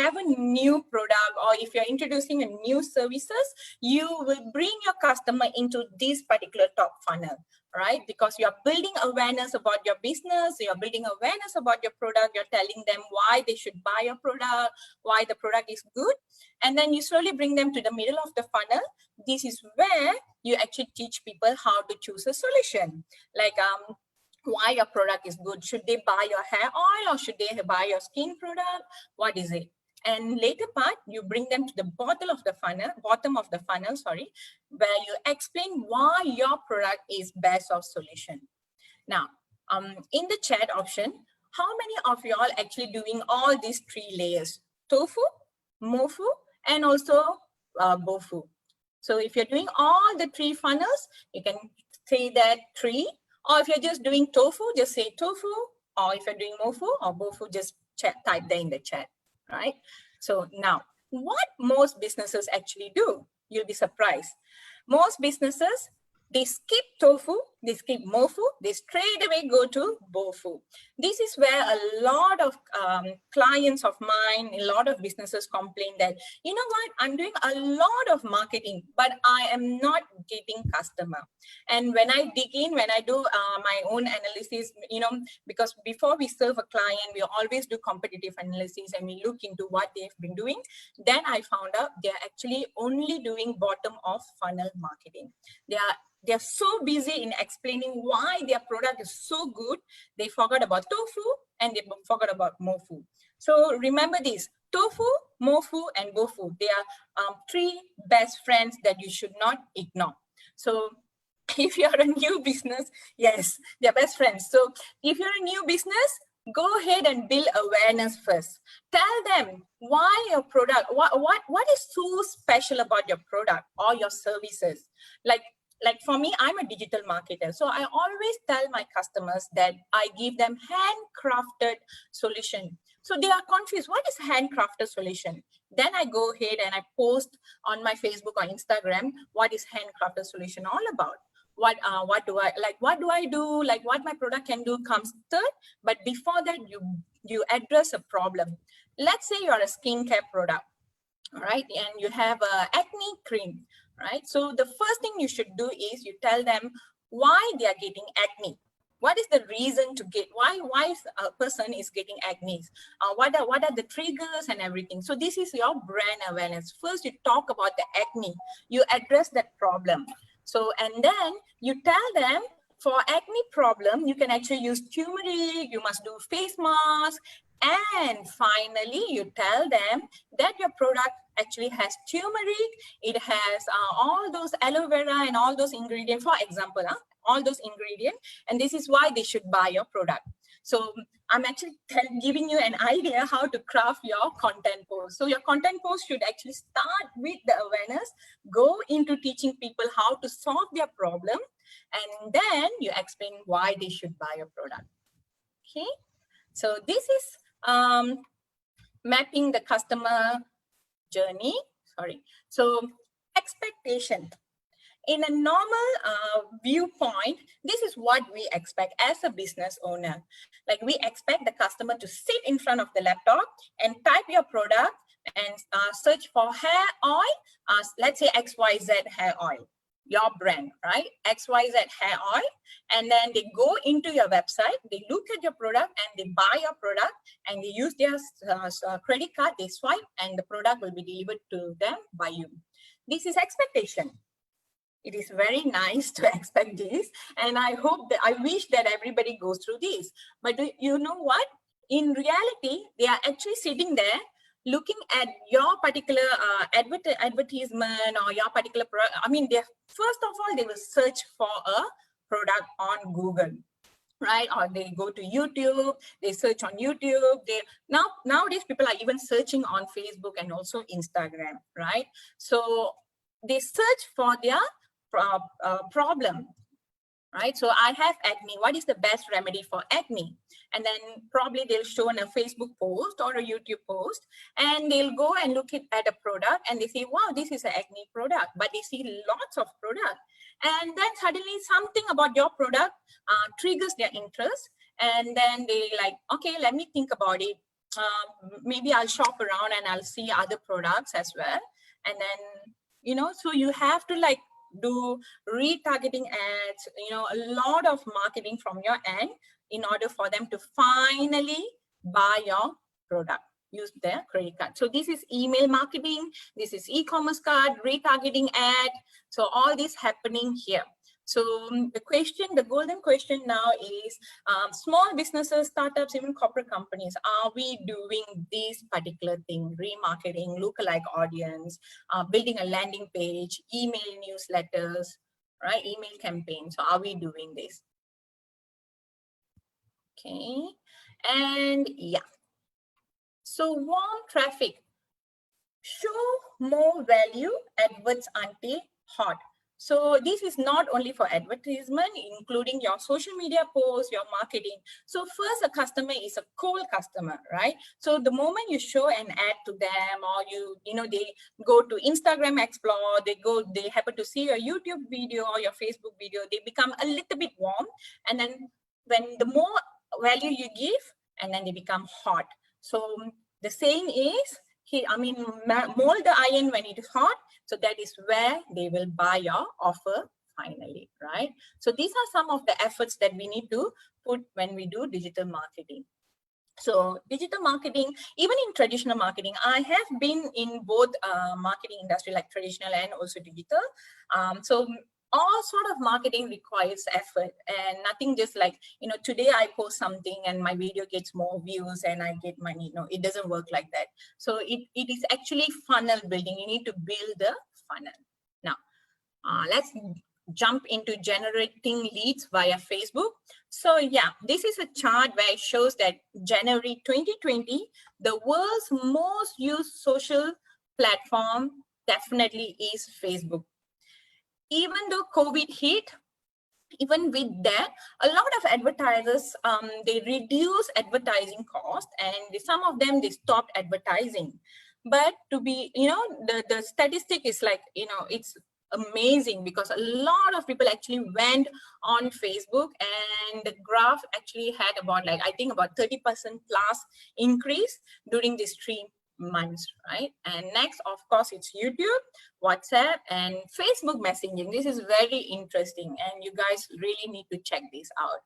have a new product or if you're introducing a new services, you will bring your customer into this particular top funnel, right? Because you're building awareness about your business, you're building awareness about your product, you're telling them why they should buy your product, why the product is good. And then you slowly bring them to the middle of the funnel. This is where you actually teach people how to choose a solution. Like, why your product is good. Should they buy your hair oil or should they buy your skin product? What is it? And later part, you bring them to the bottom of the funnel, where you explain why your product is best of solution. Now, in the chat option, how many of you all actually doing all these 3 layers? Tofu, mofu, and also bofu. So if you're doing all the 3 funnels, you can say that 3. Or if you're just doing tofu, just say tofu. Or if you're doing mofu or bofu, just type that in the chat, right? So now, what most businesses actually do, you'll be surprised. Most businesses, they skip tofu, they skip mofu, they straight away go to bofu. This is where a lot of clients of mine, a lot of businesses complain that, you know what, I'm doing a lot of marketing, but I am not getting customer. And when I dig in, when I do my own analysis, you know, because before we serve a client, we always do competitive analysis and we look into what they've been doing. Then I found out they're actually only doing bottom of funnel marketing. They're so busy in explaining why their product is so good, they forgot about tofu and they forgot about mofu. So remember this, tofu, mofu, and bofu. They are 3 best friends that you should not ignore. So if you're a new business, yes, they're best friends. So if you're a new business, go ahead and build awareness first. Tell them why your product, what is so special about your product or your services. Like for me, I'm a digital marketer. So I always tell my customers that I give them handcrafted solution. So they are confused. What is handcrafted solution? Then I go ahead and I post on my Facebook or Instagram, what is handcrafted solution all about? What do I do? Like what my product can do comes third. But before that, you address a problem. Let's say you're a skincare product, all right? And you have a acne cream, right? So the first thing you should do is you tell them why they are getting acne. What is the reason to get, why a person is getting acne? What are the triggers and everything? So this is your brand awareness. First, you talk about the acne. You address that problem. So, and then you tell them for acne problem, you can actually use turmeric, you must do face mask. And finally, you tell them that your product actually has turmeric, it has all those aloe vera and all those ingredients, for example, all those ingredients, and this is why they should buy your product. So I'm actually giving you an idea how to craft your content post. So your content post should actually start with the awareness, go into teaching people how to solve their problem, and then you explain why they should buy your product. Okay, so this is mapping the customer journey. So expectation. In a normal viewpoint, this is what we expect as a business owner. Like we expect the customer to sit in front of the laptop and type your product and search for hair oil, let's say XYZ hair oil, your brand, right? XYZ hair oil. And then they go into your website, they look at your product and they buy your product and they use their credit card, they swipe and the product will be delivered to them by you. This is expectation. It is very nice to expect this. And I hope that, I wish that everybody goes through this. But you know what? In reality, they are actually sitting there looking at your particular advertisement or your particular product. I mean, first of all, they will search for a product on Google, right? Or they go to YouTube, they search on YouTube. Nowadays, people are even searching on Facebook and also Instagram, right? So they search for their problem, right? So I have acne. What is the best remedy for acne? And then probably they'll show on a Facebook post or a YouTube post, and they'll go and look at a product and they say, wow, this is an acne product, but they see lots of product. And then suddenly something about your product triggers their interest. And then they like, okay, let me think about it. maybe I'll shop around and I'll see other products as well. And then, so you have to like do retargeting ads, a lot of marketing from your end in order for them to finally buy your product, use their credit card. So this is email marketing, this is e-commerce card, retargeting ad. So all this happening here. So the golden question now is, small businesses, startups, even corporate companies, are we doing this particular thing, remarketing, lookalike audience, building a landing page, email newsletters, right, email campaigns? So are we doing this? Okay, and yeah. So warm traffic, show more value, adverts until hot. So this is not only for advertisement, including your social media posts, your marketing. So first, a customer is a cold customer, right? So the moment you show an ad to them, or they go to Instagram Explore, they happen to see your YouTube video or your Facebook video, they become a little bit warm. And then when the more value you give, and then they become hot. So the saying is, mold the iron when it is hot. So that is where they will buy your offer finally, right? So these are some of the efforts that we need to put when we do digital marketing. So digital marketing, even in traditional marketing, I have been in both marketing industry, like traditional and also digital. So all sort of marketing requires effort, and nothing just like, today I post something and my video gets more views and I get money. No, it doesn't work like that. So it is actually funnel building. You need to build the funnel. Now, let's jump into generating leads via Facebook. So yeah, this is a chart where it shows that January 2020, the world's most used social platform definitely is Facebook. Even though COVID hit, even with that, a lot of advertisers, they reduce advertising cost, and some of them, they stopped advertising. But to be, the statistic is like, it's amazing, because a lot of people actually went on Facebook, and the graph actually had about, like, I think about 30% plus increase during these 3 months, right? And next, of course, it's YouTube, WhatsApp, and Facebook messaging. This is very interesting, and you guys really need to check this out.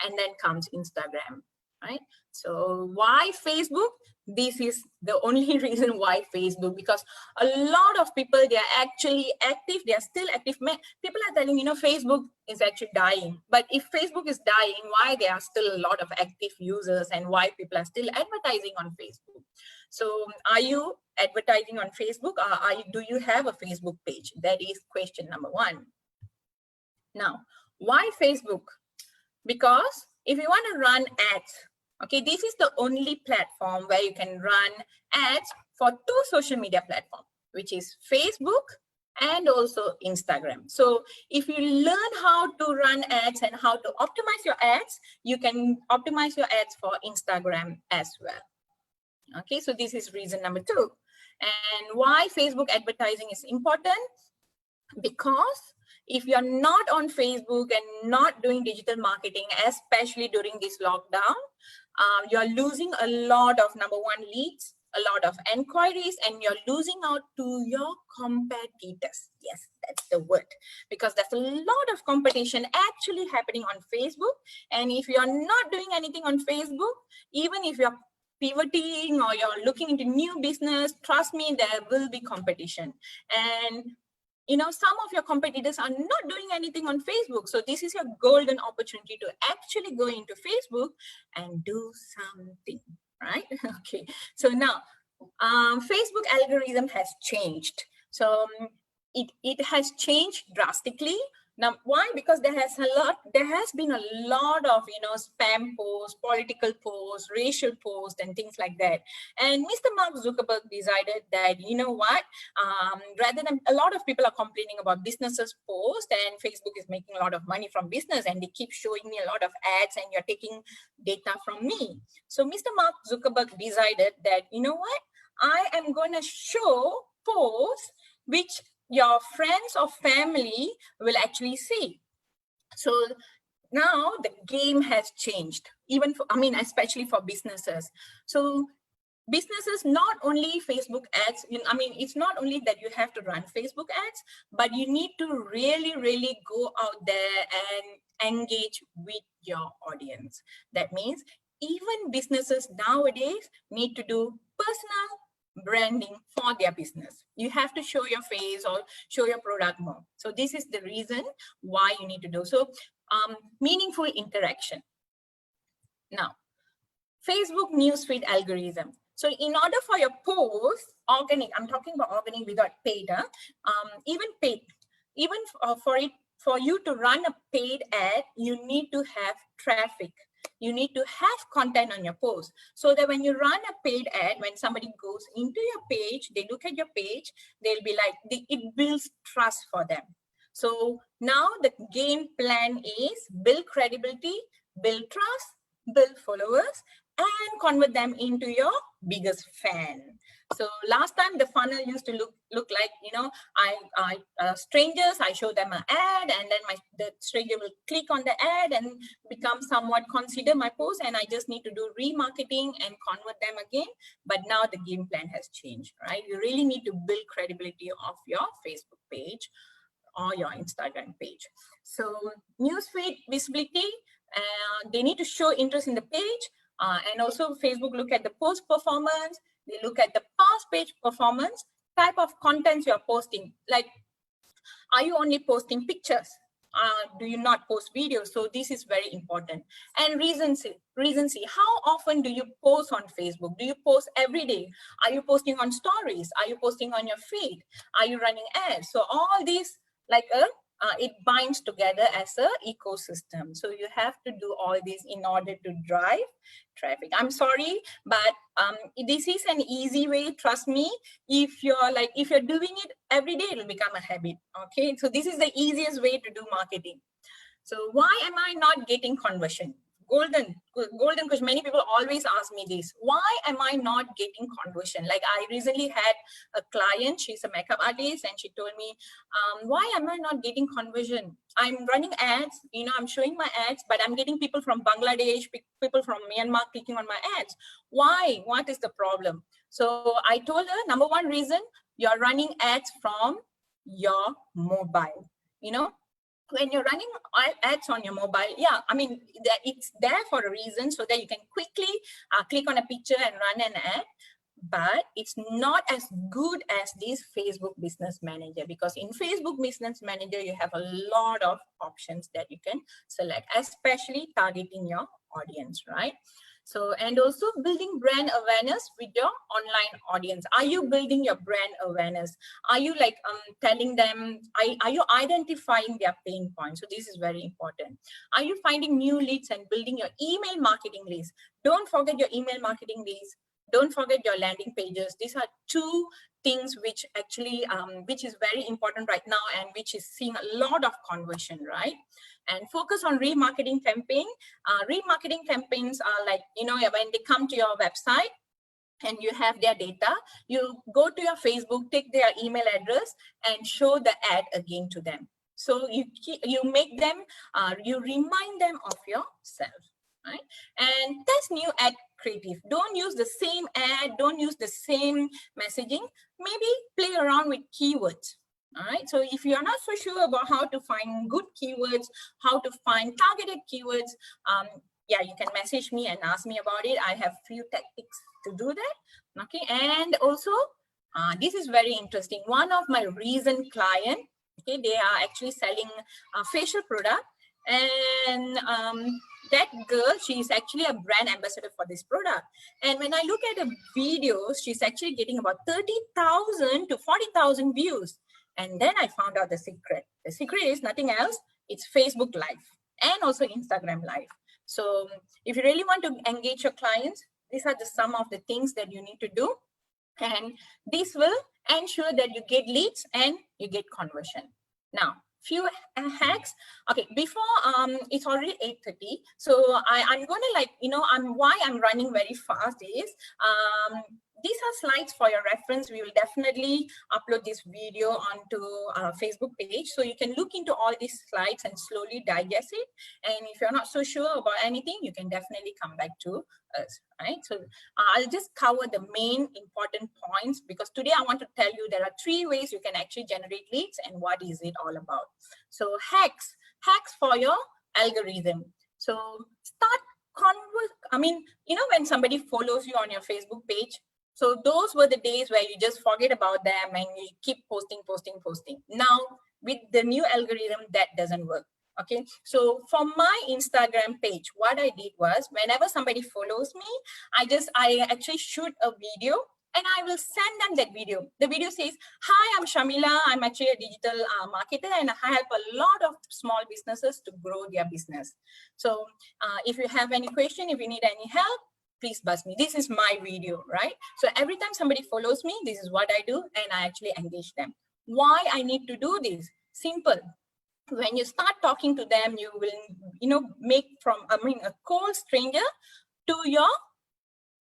And then comes Instagram, right? So why Facebook? This is the only reason why Facebook, because a lot of people, they are actually active, they are still active. People are telling, Facebook is actually dying. But if Facebook is dying, why there are still a lot of active users, and why people are still advertising on Facebook? So are you advertising on Facebook, or do you have a Facebook page? That is question number 1. Now, why Facebook? Because if you want to run ads, okay, this is the only platform where you can run ads for 2 social media platforms, which is Facebook and also Instagram. So if you learn how to run ads and how to optimize your ads, you can optimize your ads for Instagram as well. Okay, so this is reason number 2. And why Facebook advertising is important? Because if you're not on Facebook and not doing digital marketing, especially during this lockdown, you're losing a lot of, number 1, leads, a lot of enquiries, and you're losing out to your competitors. Yes, that's the word, because there's a lot of competition actually happening on Facebook. And if you're not doing anything on Facebook, even if you're pivoting or you're looking into new business, trust me, there will be competition. And some of your competitors are not doing anything on Facebook. So this is your golden opportunity to actually go into Facebook and do something, right? Okay, so now Facebook algorithm has changed. So it has changed drastically. Now, why? Because there has been a lot of, spam posts, political posts, racial posts, and things like that. And Mr. Mark Zuckerberg decided that, you know what, rather than, a lot of people are complaining about businesses post, and Facebook is making a lot of money from business, and they keep showing me a lot of ads, and you're taking data from me. So Mr. Mark Zuckerberg decided that, you know what, I am going to show posts which your friends or family will actually see. So now the game has changed, even for, especially for businesses. So businesses, not only Facebook ads, I mean, it's not only that you have to run Facebook ads, but you need to really go out there and engage with your audience. That means even businesses nowadays need to do personal branding for their business. You have to show your face or show your product more. So this is the reason why you need to do so. Meaningful interaction. Now, Facebook newsfeed algorithm. So in order for your post, organic, I'm talking about organic without paid, even paid, even for you to run a paid ad, you need to have traffic. You need to have content on your post, so that when you run a paid ad, when somebody goes into your page, they look at your page, they'll be like, it builds trust for them. So now the game plan is build credibility, build trust, build followers, and convert them into your biggest fan. So last time the funnel used to look like, you know, strangers, I show them an ad, and then the stranger will click on the ad and become somewhat consider my post, and I just need to do remarketing and convert them again. But now the game plan has changed, right? You really need to build credibility of your Facebook page or your Instagram page. So newsfeed visibility, they need to show interest in the page, and also Facebook look at the post performance, they look at the past page performance, type of contents you're posting. Like, are you only posting pictures? Do you not post videos? So this is very important. And recency. How often do you post on Facebook? Do you post every day? Are you posting on stories? Are you posting on your feed? Are you running ads? So all these, like it binds together as a ecosystem. So you have to do all this in order to drive traffic. I'm sorry, but this is an easy way. Trust me. If you're doing it every day, it'll become a habit. Okay. So this is the easiest way to do marketing. So why am I not getting conversion? Golden question. Many people always ask me this. Why am I not getting conversion? Like, I recently had a client, she's a makeup artist, and she told me, why am I not getting conversion? I'm running ads, you know, I'm showing my ads, but I'm getting people from Bangladesh, people from Myanmar clicking on my ads. Why? What is the problem? So I told her, number one reason, you're running ads from your mobile. You know, when you're running ads on your mobile, yeah, I mean, it's there for a reason, so that you can quickly click on a picture and run an ad. But it's not as good as this Facebook Business Manager, because in Facebook Business Manager, you have a lot of options that you can select, especially targeting your audience, right? So, and also building brand awareness with your online audience. Are you building your brand awareness? Are you like telling them, are you identifying their pain points? So this is very important. Are you finding new leads and building your email marketing list? Don't forget your email marketing list. Don't forget your landing pages. These are two things which actually, which is very important right now, and which is seeing a lot of conversion, right? And focus on remarketing campaign. Remarketing campaigns are like, you know, when they come to your website and you have their data, you go to your Facebook, take their email address and show the ad again to them. So you make them, you remind them of yourself, right? And test new ad creative. Don't use the same ad, don't use the same messaging. Maybe play around with keywords. All right. So if you're not so sure about how to find good keywords, how to find targeted keywords, yeah, you can message me and ask me about it. I have few tactics to do that. Okay. And also, this is very interesting. One of my recent client, okay, they are actually selling a facial product, and that girl, she's actually a brand ambassador for this product. And when I look at the videos, she's actually getting about 30,000 to 40,000 views. And then I found out the secret. The secret is nothing else. It's Facebook Live and also Instagram Live. So if you really want to engage your clients, these are just some of the things that you need to do. And this will ensure that you get leads and you get conversion. Now, few hacks. Okay, before it's already 8:30, so I'm gonna, like, you know, why I'm running very fast is these are slides for your reference. We will definitely upload this video onto our Facebook page. So you can look into all these slides and slowly digest it. And if you're not so sure about anything, you can definitely come back to us, right? So I'll just cover the main important points, because today I want to tell you there are 3 ways you can actually generate leads and what is it all about. So hacks for your algorithm. So start when somebody follows you on your Facebook page, so those were the days where you just forget about them and you keep posting. Now, with the new algorithm, that doesn't work. Okay, so for my Instagram page, what I did was, whenever somebody follows me, I actually shoot a video and I will send them that video. The video says, hi, I'm Shamila. I'm actually a digital marketer and I help a lot of small businesses to grow their business. So if you have any question, if you need any help, please buzz me. This is my video, right? So every time somebody follows me, this is what I do, and I actually engage them. Why I need to do this? Simple. When you start talking to them, you will, make from, a cold stranger to your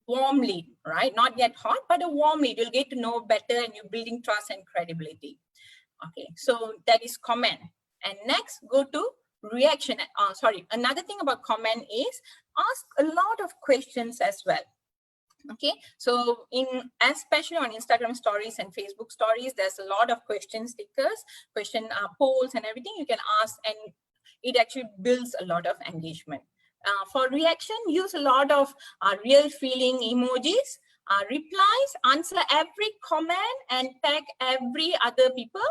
warm lead, right? Not yet hot, but a warm lead. You'll get to know better and you're building trust and credibility. Okay, so that is comment. And next, go to reaction. Another thing about comment is ask a lot of questions as well. Okay, so especially on Instagram stories and Facebook stories, there's a lot of question stickers, polls and everything you can ask, and it actually builds a lot of engagement. For reaction, use a lot of real feeling emojis, replies, answer every comment and tag every other people,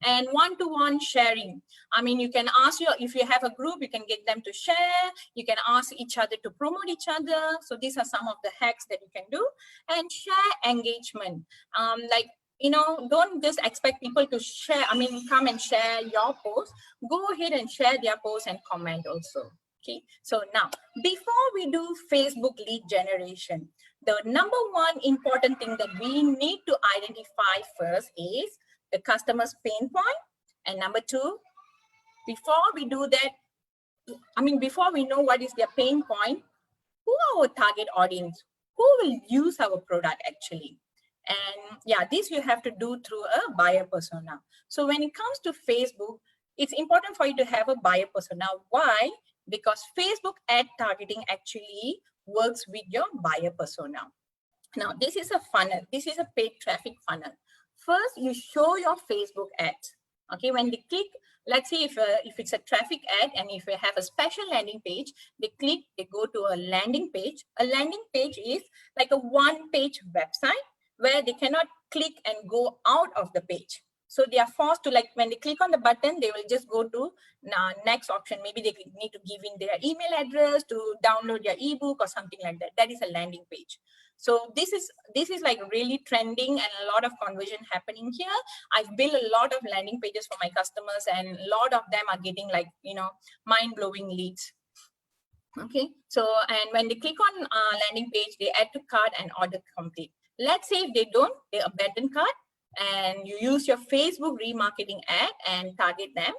and one-to-one sharing. I mean, you can ask if you have a group, you can get them to share, you can ask each other to promote each other. So these are some of the hacks that you can do. And share engagement. Don't just expect people to share, come and share your post. Go ahead and share their post and comment also. Okay, so now, before we do Facebook lead generation, the number one important thing that we need to identify first is the customer's pain point. And number 2, before we do that, before we know what is their pain point, who are our target audience? Who will use our product actually? And yeah, this you have to do through a buyer persona. So when it comes to Facebook, it's important for you to have a buyer persona. Why? Because Facebook ad targeting actually works with your buyer persona. Now, this is a funnel. This is a paid traffic funnel. First, you show your Facebook ads. Okay, when they click, let's say if it's a traffic ad and if you have a special landing page, they click, they go to a landing page. A landing page is like a one-page website where they cannot click and go out of the page. So they are forced to, when they click on the button, they will just go to next option. Maybe they need to give in their email address to download their ebook or something like that. That is a landing page. So this is like really trending and a lot of conversion happening here. I've built a lot of landing pages for my customers and a lot of them are getting mind-blowing leads. Okay, so and when they click on landing page, they add to cart and order complete. Let's say if they don't, they abandon cart, and you use your Facebook remarketing ad and target them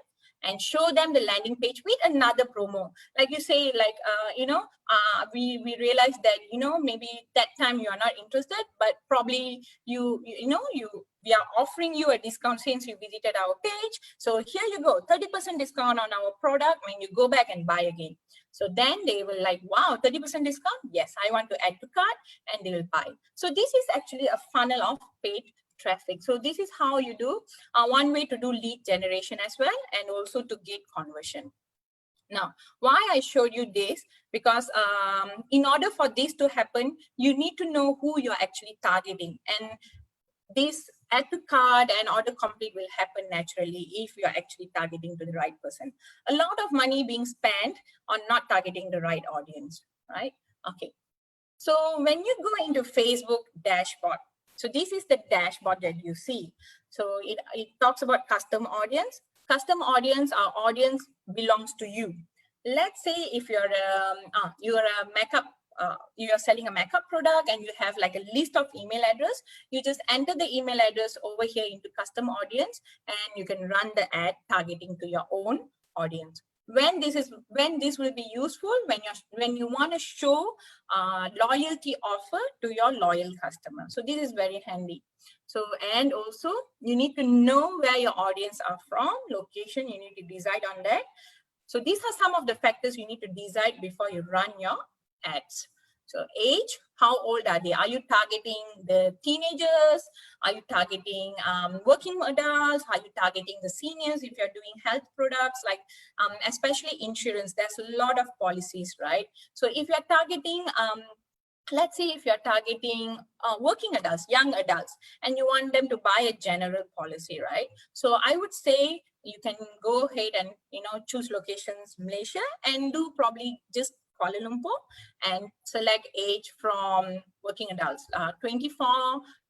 and show them the landing page with another promo. Like you say, we realize that, maybe that time you are not interested, but probably we are offering you a discount since you visited our page. So here you go, 30% discount on our product when you go back and buy again. So then they will wow, 30% discount? Yes, I want to add to cart, and they will buy. So this is actually a funnel of paid traffic. So this is how you do one way to do lead generation as well, and also to get conversion. Now, why I showed you this, because in order for this to happen, you need to know who you're actually targeting, and this add to cart and order complete will happen naturally if you're actually targeting to the right person. A lot of money being spent on not targeting the right audience, right? Okay, so when you go into Facebook dashboard, so this is the dashboard that you see. So it talks about custom audience. Custom audience, our audience belongs to you. Let's say if you're a makeup, you are selling a makeup product and you have like a list of email address, you just enter the email address over here into custom audience and you can run the ad targeting to your own audience. when this will be useful when you want to show loyalty offer to your loyal customer. So this is very handy. So, and also you need to know where your audience are from, location, you need to decide on that. So these are some of the factors you need to decide before you run your ads. So age, how old are they? Are you targeting the teenagers? Are you targeting working adults? Are you targeting the seniors? If you're doing health products, like especially insurance, there's a lot of policies, right? So if you're targeting, let's say if you're targeting working adults, young adults, and you want them to buy a general policy, right? So I would say you can go ahead and, choose locations, Malaysia, and do probably just Kuala Lumpur and select age from working adults, 24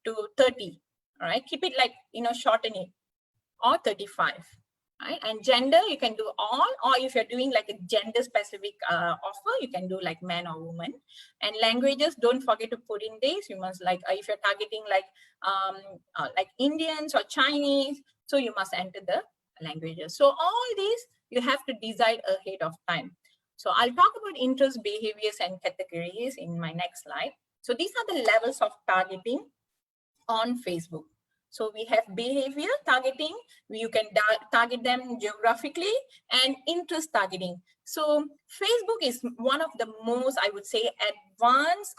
to 30, all right? Keep it like, shorten it, or 35. Right? And gender, you can do all, or if you're doing like a gender specific offer, you can do like man or woman. And languages, don't forget to put in this. You must like, if you're targeting like Indians or Chinese, so you must enter the languages. So all these, you have to decide ahead of time. So I'll talk about interest, behaviors, and categories in my next slide. So these are the levels of targeting on Facebook. So we have behavior targeting, you can target them geographically, and interest targeting. So Facebook is one of the most, I would say, advanced,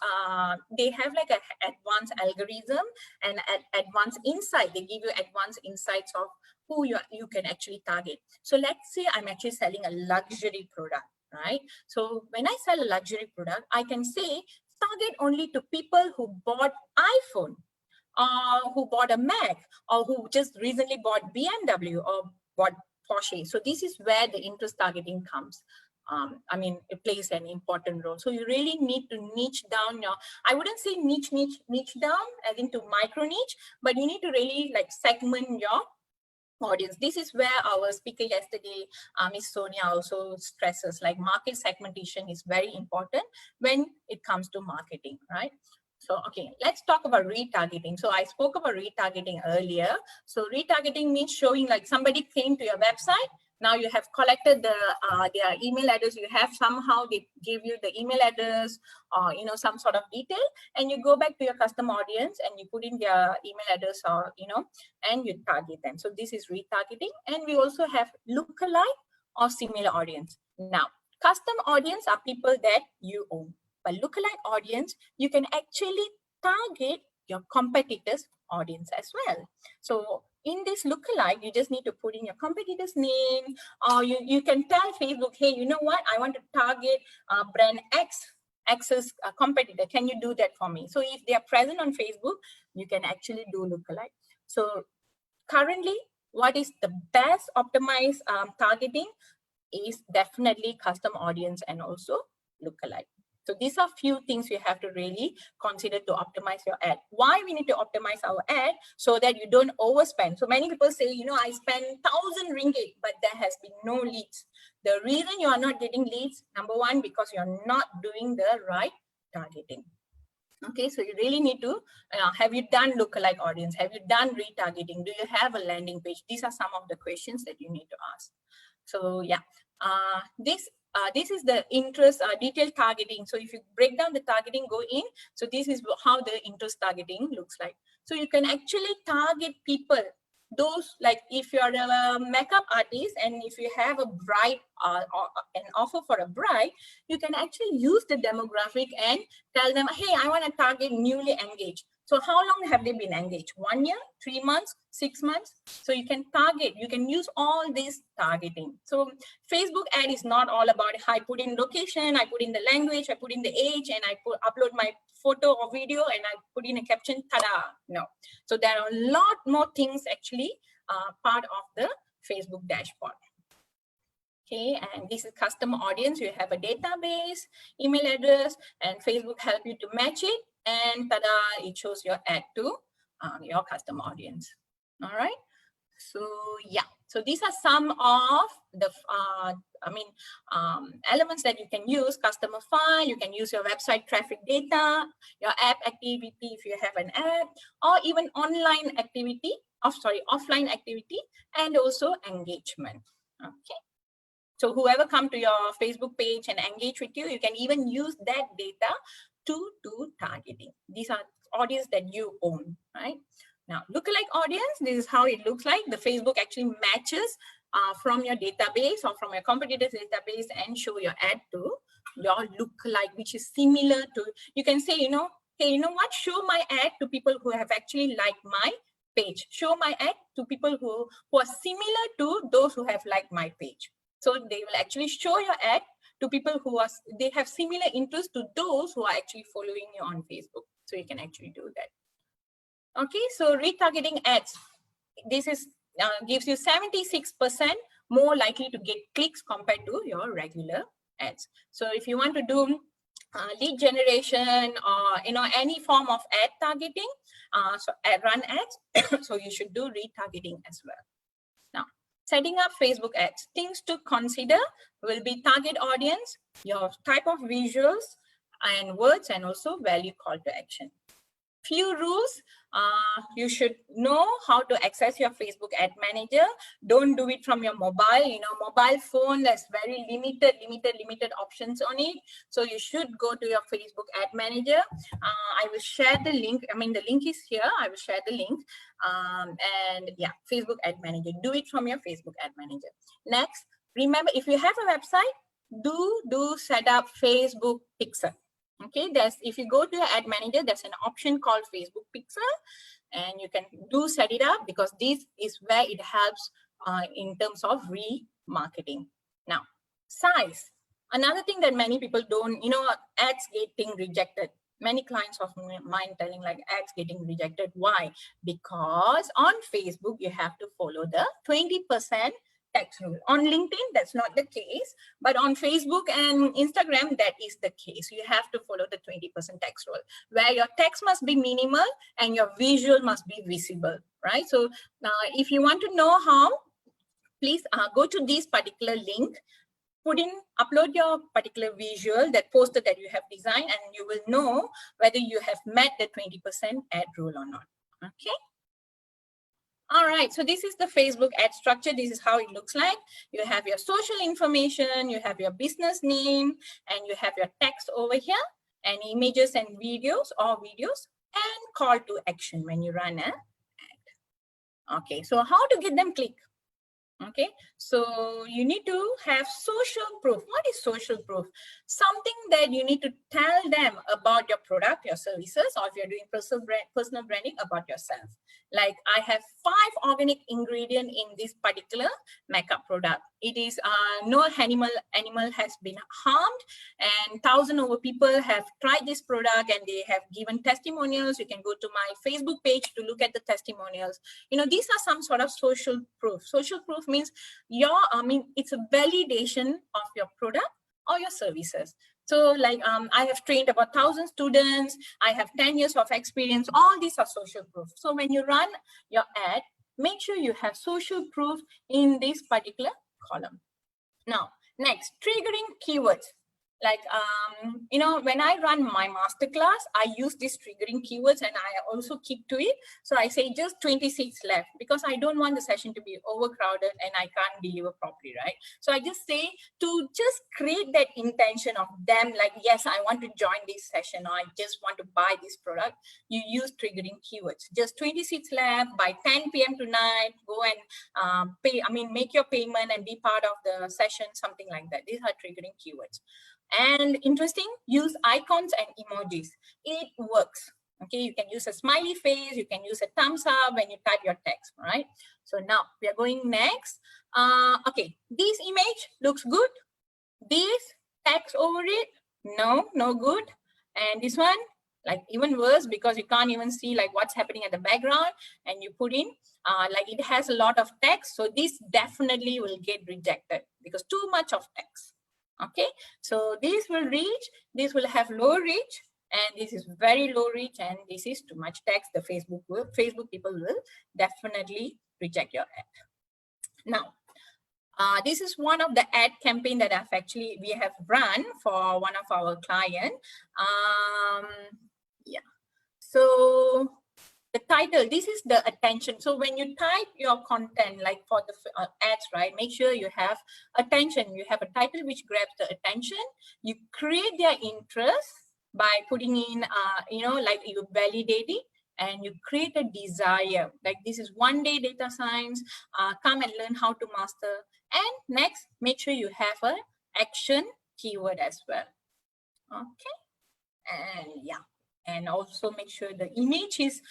they have like an advanced algorithm and advanced insight. They give you advanced insights of who you can actually target. So let's say I'm actually selling a luxury product, right? So when I sell a luxury product, I can say target only to people who bought iPhone, who bought a Mac, or who just recently bought BMW or bought Porsche. So this is where the interest targeting comes. It plays an important role. So you really need to niche down your, I wouldn't say niche down as into micro niche, but you need to really like segment your audience. This is where our speaker yesterday, Ms. Sonia, also stresses like market segmentation is very important when it comes to marketing, right? So, okay, let's talk about retargeting. So I spoke about retargeting earlier. So retargeting means showing like somebody came to your website. Now you have collected their email address. You have somehow they give you the email address or, some sort of detail, and you go back to your customer audience and you put in their email address or, and you target them. So this is retargeting. And we also have lookalike or similar audience. Now, custom audience are people that you own. But lookalike audience, you can actually target your competitors' audience as well. So in this lookalike, you just need to put in your competitor's name, or you can tell Facebook, hey, you know what? I want to target brand X's competitor. Can you do that for me? So if they are present on Facebook, you can actually do lookalike. So currently, what is the best optimized targeting is definitely custom audience and also lookalike. So these are few things you have to really consider to optimize your ad. Why we need to optimize our ad? So that you don't overspend. So many people say, I spend 1,000 ringgit, but there has been no leads. The reason you are not getting leads, number one, because you're not doing the right targeting. Okay, so you really need to, have you done lookalike audience? Have you done retargeting? Do you have a landing page? These are some of the questions that you need to ask. So yeah, this is the interest detailed targeting. So if you break down the targeting, go in. So this is how the interest targeting looks like. So you can actually target people, those like if you're a makeup artist and if you have a bride or an offer for a bride, you can actually use the demographic and tell them, hey, I want to target newly engaged. So how long have they been engaged? 1 year, 3 months, 6 months? So you can target, you can use all this targeting. So Facebook ad is not all about I put in location, I put in the language, I put in the age, and I upload my photo or video and I put in a caption, tada. No. So there are a lot more things actually part of the Facebook dashboard. Okay, and this is custom audience. You have a database, email address, and Facebook help you to match it. And tada, it shows your ad to your custom audience. All right. So yeah, so these are some of the elements that you can use. Customer file, you can use your website traffic data, your app activity if you have an app, or even online activity, offline activity, and also engagement. Okay. So whoever come to your Facebook page and engage with you, you can even use that data to do targeting. These are audience that you own, right? Now, lookalike audience, this is how it looks like. The Facebook actually matches from your database or from your competitor's database and show your ad to your lookalike, which is similar to, you can say, hey, you know what, show my ad to people who have actually liked my page. Show my ad to people who are similar to those who have liked my page. So they will actually show your ad to people who they have similar interest to those who are actually following you on Facebook. So you can actually do that. Okay, so retargeting ads. This is gives you 76% more likely to get clicks compared to your regular ads. So if you want to do lead generation or any form of ad targeting, run ads, so you should do retargeting as well. Now, setting up Facebook ads, things to consider will be target audience, your type of visuals and words, and also value call to action. Few rules. You should know how to access your Facebook ad manager. Don't do it from your mobile. Mobile phone, there's very limited options on it. So you should go to your Facebook ad manager. I will share the link. The link is here. I will share the link. And yeah, Facebook ad manager. Do it from your Facebook ad manager. Next, remember, if you have a website, do set up Facebook Pixel. Okay, if you go to your ad manager, there's an option called Facebook Pixel, and you can set it up, because this is where it helps in terms of remarketing. Now, size. Another thing that many people don't, ads getting rejected. Many clients of mine telling like ads getting rejected. Why? Because on Facebook, you have to follow the 20% tax rule. On LinkedIn, that's not the case, but on Facebook and Instagram, that is the case. You have to follow the 20% tax rule, where your text must be minimal and your visual must be visible, right? So if you want to know how, please go to this particular link, upload your particular visual, that poster that you have designed, and you will know whether you have met the 20% ad rule or not, okay? All right, so this is the Facebook ad structure. This is how it looks like. You have your social information, you have your business name, and you have your text over here, and images and videos, and call to action when you run an ad. Okay, so how to get them click? Okay, so you need to have social proof. What is social proof? Something that you need to tell them about your product, your services, or if you're doing personal branding, about yourself. Like, I have 5 organic ingredients in this particular makeup product. It is no animal has been harmed, and 1,000 over people have tried this product and they have given testimonials. You can go to my Facebook page to look at the testimonials. These are some sort of social proof. Social proof means it's a validation of your product or your services. So like I have trained about 1,000 students. I have 10 years of experience. All these are social proof. So when you run your ad, make sure you have social proof in this particular column. Now, next, triggering keywords. Like, when I run my masterclass, I use these triggering keywords and I also keep to it. So I say just 20 seats left, because I don't want the session to be overcrowded and I can't deliver properly, right? So I just say to just create that intention of them, like, yes, I want to join this session, or I just want to buy this product. You use triggering keywords. Just 20 seats left by 10 p.m. tonight. Go and make your payment and be part of the session, something like that. These are triggering keywords. And interesting, use icons and emojis. It works. Okay, you can use a smiley face, you can use a thumbs up when you type your text, right? So now we are going next. Okay, this image looks good. This text over it, no good. And this one, like, even worse, because you can't even see like what's happening at the background, and you put in like it has a lot of text. So this definitely will get rejected because too much of text. Okay, so this will reach, this will have low reach, and this is very low reach, and this is too much text. The Facebook people will definitely reject your ad. Now, this is one of the ad campaign that we have run for one of our clients. Yeah, so The title, this is the attention. So when you type your content, like for the ads, right, make sure you have attention. You have a title which grabs the attention. You create their interest by putting in, like you validate it, and you create a desire. Like this is 1 day data science, come and learn how to master. And next, make sure you have a action keyword as well. Okay, and yeah. And also make sure the image is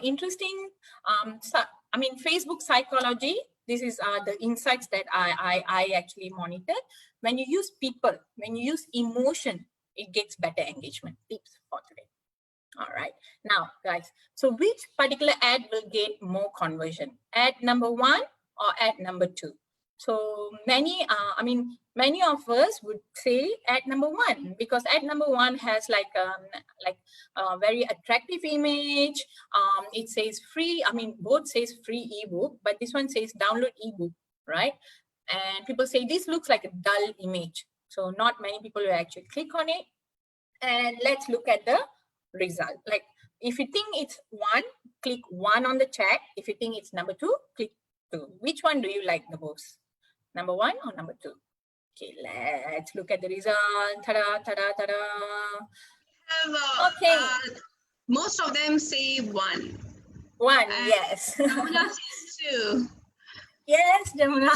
interesting. Facebook psychology, this is the insights that I actually monitored. When you use people, when you use emotion, it gets better engagement. Tips for today. All right, now guys, so which particular ad will get more conversion? Ad number 1 or ad number 2? So many of us would say ad number 1, because ad number 1 has like a very attractive image. It says free, both says free ebook, but this one says download ebook, right? And people say this looks like a dull image. So not many people will actually click on it. And let's look at the result. Like if you think it's 1, click 1 on the chat. If you think it's number 2, click 2. Which one do you like the most? Number 1 or number 2? Okay, let's look at the result. Ta-da, ta-da, ta-da. Okay. Most of them say 1. 1, yes. Jamuna says 2. Yes, Jamuna,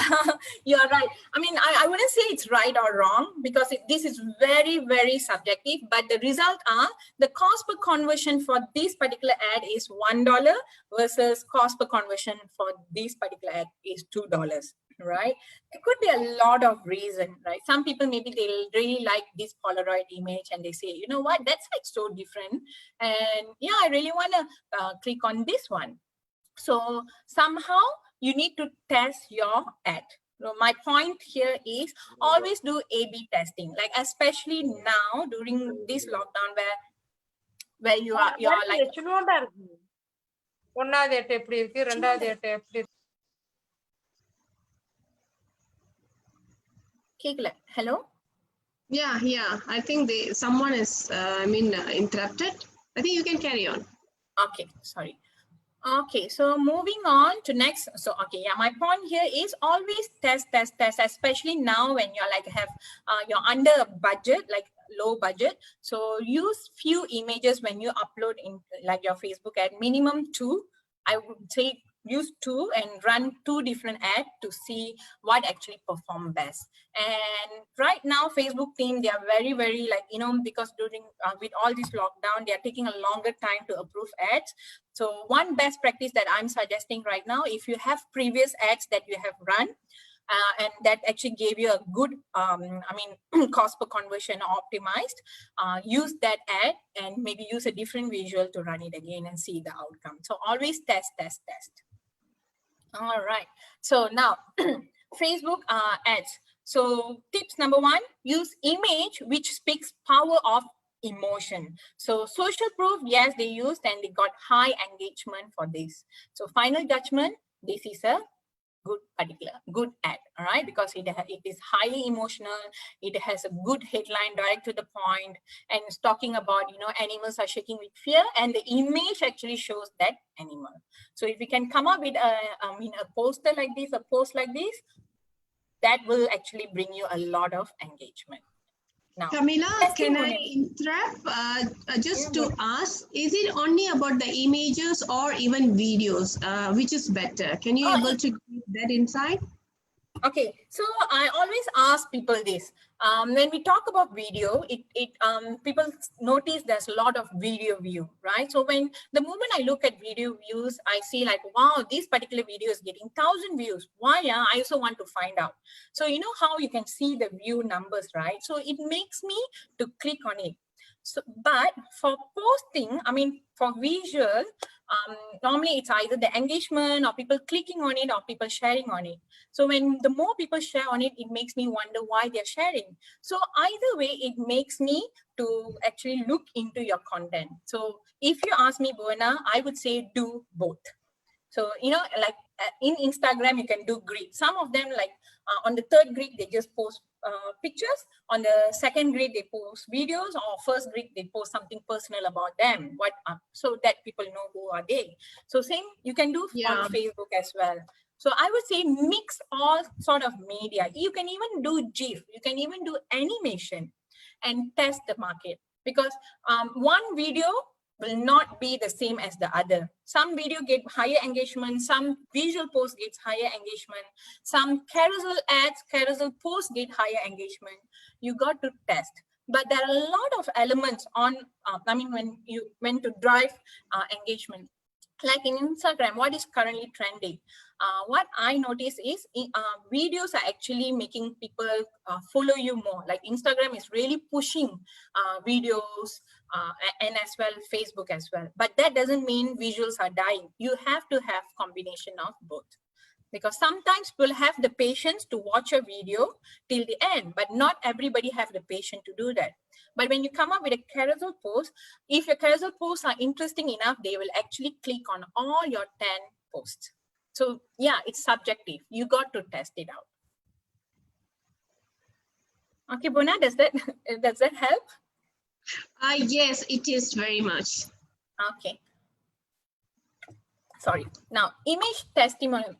you are right. I wouldn't say it's right or wrong, because this is very, very subjective, but the result are the cost per conversion for this particular ad is $1 versus cost per conversion for this particular ad is $2, right? It could be a lot of reasons, right? Some people, maybe they'll really like this Polaroid image and they say, you know what, that's like so different. And yeah, I really want to click on this one. So somehow you need to test your ad. So my point here is always do A/B testing, like especially now during this lockdown where you are like. Hello. Yeah. I think someone is interrupted. I think you can carry on. Okay, sorry. Okay, so moving on to next. So, okay, yeah, my point here is always test, especially now when you're under a budget, like low budget. So use few images when you upload in like your Facebook ad, minimum 2. I would say use 2 and run 2 different ads to see what actually perform best. And right now, Facebook team, they are very, very because during with all this lockdown, they are taking a longer time to approve ads. So one best practice that I'm suggesting right now, if you have previous ads that you have run and that actually gave you a good, cost per conversion optimized, use that ad and maybe use a different visual to run it again and see the outcome. So always test. All right. So now Facebook ads. So tips number 1, use image which speaks power of emotion. So social proof, yes, they used and they got high engagement for this. So final judgment, this is a good ad, all right, because it is highly emotional. It has a good headline, direct to the point, and it's talking about animals are shaking with fear, and the image actually shows that animal. So if we can come up with a poster like this, a post like this, that will actually bring you a lot of engagement. Now, Camila, can I interrupt just to ask, is it only about the images or even videos? Which is better? Can you able to give that insight? Okay, so I always ask people this. When we talk about video, people notice there's a lot of video view, right? So when the moment I look at video views, I see like, wow, this particular video is getting 1,000 views. Why? Yeah, I also want to find out. So you know how you can see the view numbers, right? So it makes me to click on it. So, but for posting, for visual, normally it's either the engagement or people clicking on it or people sharing on it. So when the more people share on it, it makes me wonder why they're sharing. So either way, it makes me to actually look into your content. So if you ask me, Buena, I would say do both. So, like in Instagram, you can do grid. Some of them, like on the 3rd grid, they just post pictures. On the second grid, they post videos, or first grid, they post something personal about them, so that people know who are they. So same, you can do on Yeah. Facebook as well. So I would say mix all sort of media. You can even do GIF, you can even do animation and test the market, because one video will not be the same as the other. Some video get higher engagement, some visual post gets higher engagement, some carousel ads, carousel posts get higher engagement. You got to test. But there are a lot of elements on, when to drive engagement. Like in Instagram, what is currently trending? What I notice is videos are actually making people follow you more. Like Instagram is really pushing videos, and as well Facebook as well. But that doesn't mean visuals are dying. You have to have combination of both. Because sometimes we'll have the patience to watch a video till the end, but not everybody have the patience to do that. But when you come up with a carousel post, if your carousel posts are interesting enough, they will actually click on all your 10 posts. So yeah, it's subjective. You got to test it out. Okay, Bona, does that help? Yes, it is very much. Okay. Sorry. Now, image testimonial.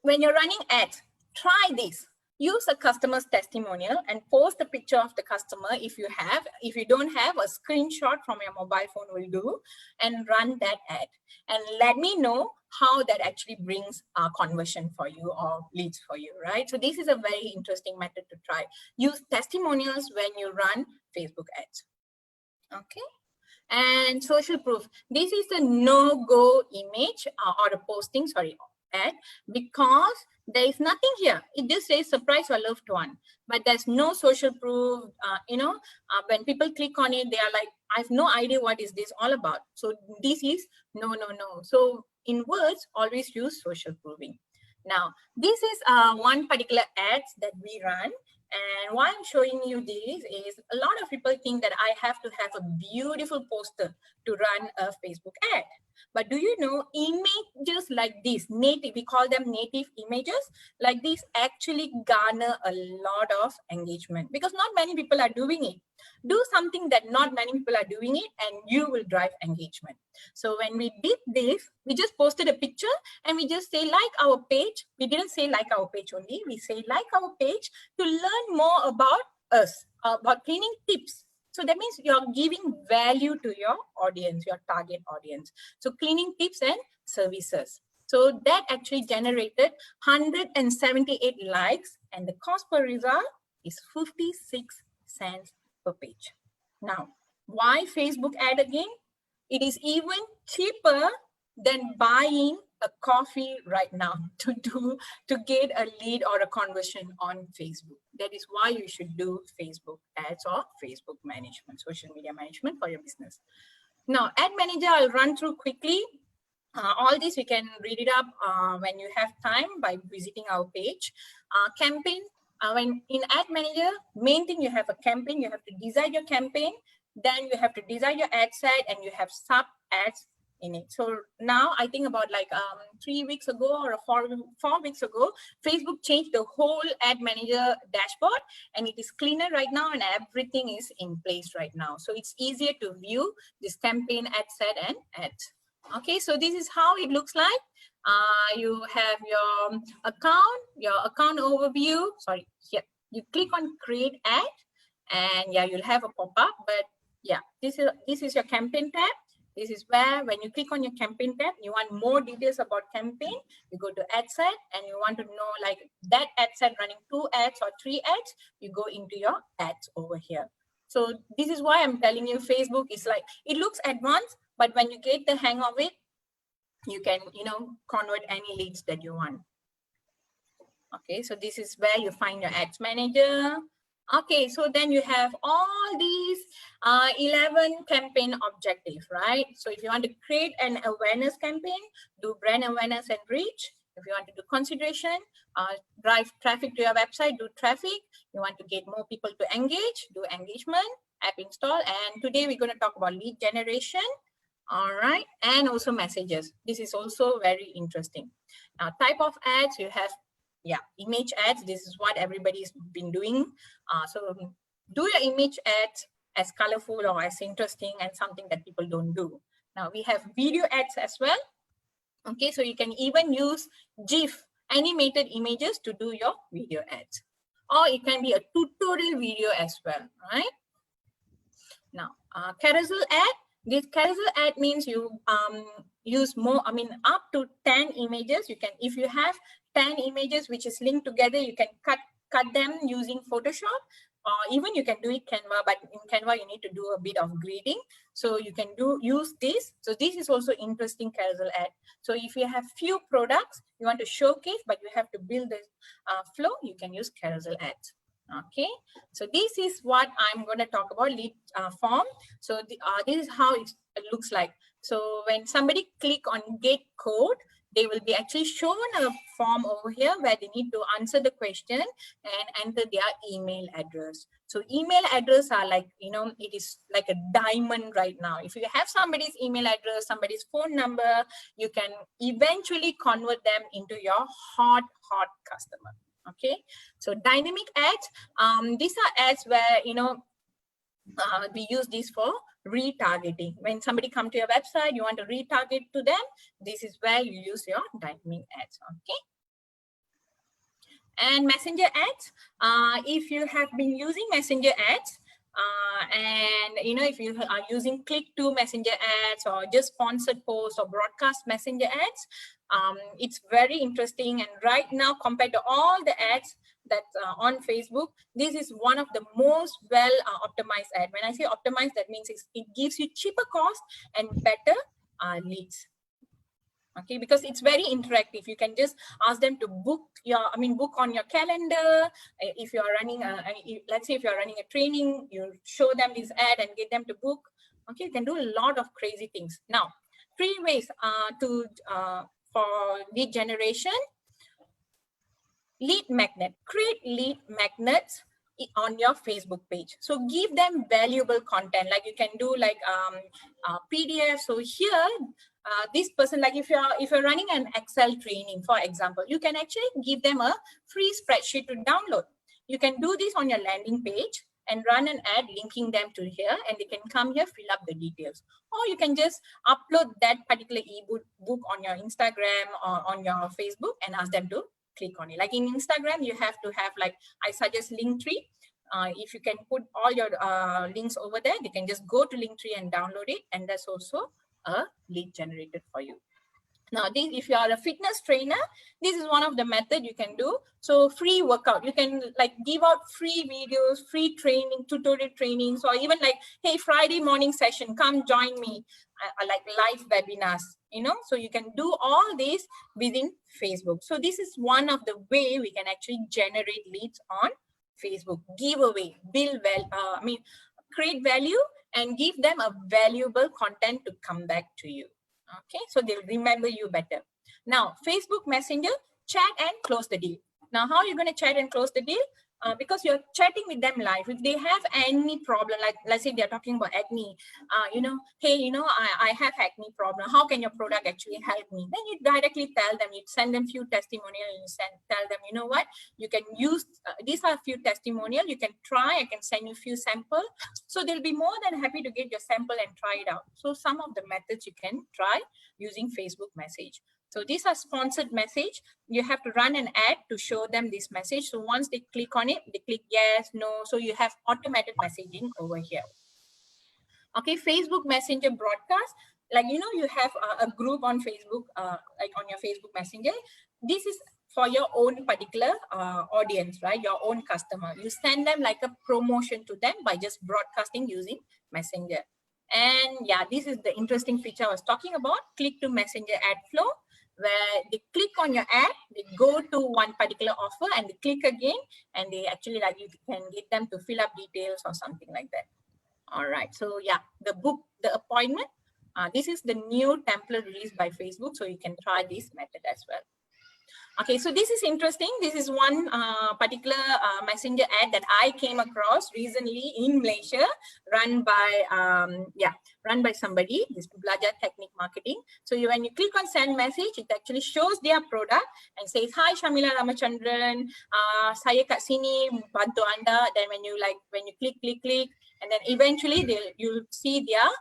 When you're running ads, try this. Use a customer's testimonial and post a picture of the customer if you have. If you don't have, a screenshot from your mobile phone will do, and run that ad. And let me know how that actually brings a conversion for you or leads for you, right? So this is a very interesting method to try. Use testimonials when you run Facebook ads. Okay. And social proof. This is a no-go image or a posting, ad, because there is nothing here. It just says surprise your loved one, but there's no social proof. When people click on it, they are like, I have no idea what is this all about. So this is no. So in words, always use social proofing. Now, this is one particular ads that we run. And why I'm showing you this is a lot of people think that I have to have a beautiful poster to run a Facebook ad. But do you know, images like this, native, we call them native images, like this actually garner a lot of engagement, because not many people are doing it. Do something that not many people are doing it, and you will drive engagement. So when we did this, we just posted a picture and we just say like our page. We didn't say like our page only, we say like our page to learn more about us, about cleaning tips. So that means you're giving value to your audience, your target audience. So cleaning tips and services. So that actually generated 178 likes, and the cost per result is 56 cents per page. Now, why Facebook ad again? It is even cheaper than buying a coffee right now to get a lead or a conversion on Facebook. That is why you should do Facebook ads or Facebook management, social media management for your business. Now, ad manager, I'll run through quickly. All this, you can read it up when you have time by visiting our page. Campaign, when in ad manager, main thing, you have a campaign, you have to design your campaign, then you have to design your ad set, and you have sub ads in it. So now I think about like 3 weeks ago or 4 weeks ago, Facebook changed the whole ad manager dashboard, and it is cleaner right now, and everything is in place right now. So it's easier to view this campaign, ad set, and ads. Okay, so this is how it looks like. You have your account overview. Sorry, here you click on create ad, and yeah, you'll have a pop-up. But yeah, this is your campaign tab. This is where when you click on your campaign tab, you want more details about campaign, you go to ad set, and you want to know like that ad set running 2 ads or 3 ads, you go into your ads over here. So this is why I'm telling you, Facebook is like, it looks advanced, but when you get the hang of it, you can, convert any leads that you want. Okay, so this is where you find your ads manager. Okay, so then you have all these 11 campaign objectives, right? So if you want to create an awareness campaign, do brand awareness and reach. If you want to do consideration, drive traffic to your website, do traffic. You want to get more people to engage, do engagement, app install. And today we're going to talk about lead generation. All right, and also messages. This is also very interesting. Now, type of ads, you have yeah, image ads. This is what everybody's been doing. So do your image ads as colorful or as interesting and something that people don't do. Now we have video ads as well. Okay, so you can even use GIF, animated images, to do your video ads. Or it can be a tutorial video as well, right? Now, carousel ad. This carousel ad means you use more, up to 10 images. You can, if you have 10 images which is linked together, you can cut them using Photoshop, or even you can do it Canva, but in Canva you need to do a bit of grading. So you can use this. So this is also interesting carousel ad. So if you have few products you want to showcase, but you have to build the flow, you can use carousel ads. Okay, so this is what I'm going to talk about, lead form. So this is how it looks like. So when somebody click on get code, they will be actually shown a form over here where they need to answer the question and enter their email address. So email address are like, it is like a diamond right now. If you have somebody's email address, somebody's phone number, you can eventually convert them into your hot customer. Okay, so dynamic ads, these are ads where we use this for retargeting. When somebody come to your website, you want to retarget to them, this is where you use your dynamic ads. Okay, and messenger ads, if you have been using messenger ads, and if you are using click to messenger ads or just sponsored posts or broadcast messenger ads, it's very interesting. And right now, compared to all the ads that on Facebook, this is one of the most well optimized ad. When I say optimized, that means it gives you cheaper cost and better leads. Okay, because it's very interactive. You can just ask them to book book on your calendar. If you're running let's say if you're running a training, you show them this ad and get them to book. Okay, you can do a lot of crazy things. Now, 3 ways for lead generation. Lead magnet. Create lead magnets on your Facebook page. So give them valuable content. Like you can do like PDF. So here, this person, like if you're running an Excel training, for example, you can actually give them a free spreadsheet to download. You can do this on your landing page and run an ad linking them to here, and they can come here, fill up the details. Or you can just upload that particular ebook on your Instagram or on your Facebook and ask them to click on it. Like in Instagram, you have to have, like, I suggest Linktree. If you can put all your links over there, they can just go to Linktree and download it, and that's also a lead generated for you. Now, if you are a fitness trainer, this is one of the method you can do. So free workout, you can like give out free videos, free training, tutorial trainings, or even like, hey, Friday morning session, come join me, like live webinars, so you can do all this within Facebook. So this is one of the way we can actually generate leads on Facebook. Giveaway, create value and give them a valuable content to come back to you. Okay, so they'll remember you better. Now, Facebook Messenger, chat and close the deal. Now, how are you going to chat and close the deal? Because you're chatting with them live. If they have any problem, like let's say they're talking about acne, hey, I have acne problem. How can your product actually help me? Then you directly tell them, you send them few testimonials, and you tell them, you know what, you can use, these are a few testimonials, you can try, I can send you a few samples. So they'll be more than happy to get your sample and try it out. So some of the methods you can try using Facebook message. So these are sponsored message. You have to run an ad to show them this message. So once they click on it, they click yes, no. So you have automated messaging over here. Okay, Facebook Messenger broadcast. Like, you have a group on Facebook, like on your Facebook Messenger. This is for your own particular audience, right? Your own customer. You send them like a promotion to them by just broadcasting using Messenger. And yeah, this is the interesting feature I was talking about. Click to Messenger ad flow, where they click on your ad, they go to one particular offer and they click again, and they actually, like, you can get them to fill up details or something like that. All right, so yeah, the appointment. This is the new template released by Facebook, so you can try this method as well. Okay, so this is interesting. This is one particular messenger ad that I came across recently in Malaysia, run by somebody. This Belajar Technique Marketing. So when you click on send message, it actually shows their product and says, "Hi Shamila Ramachandran, saya kat sini bantu anda." Then when you click, and then eventually you'll see their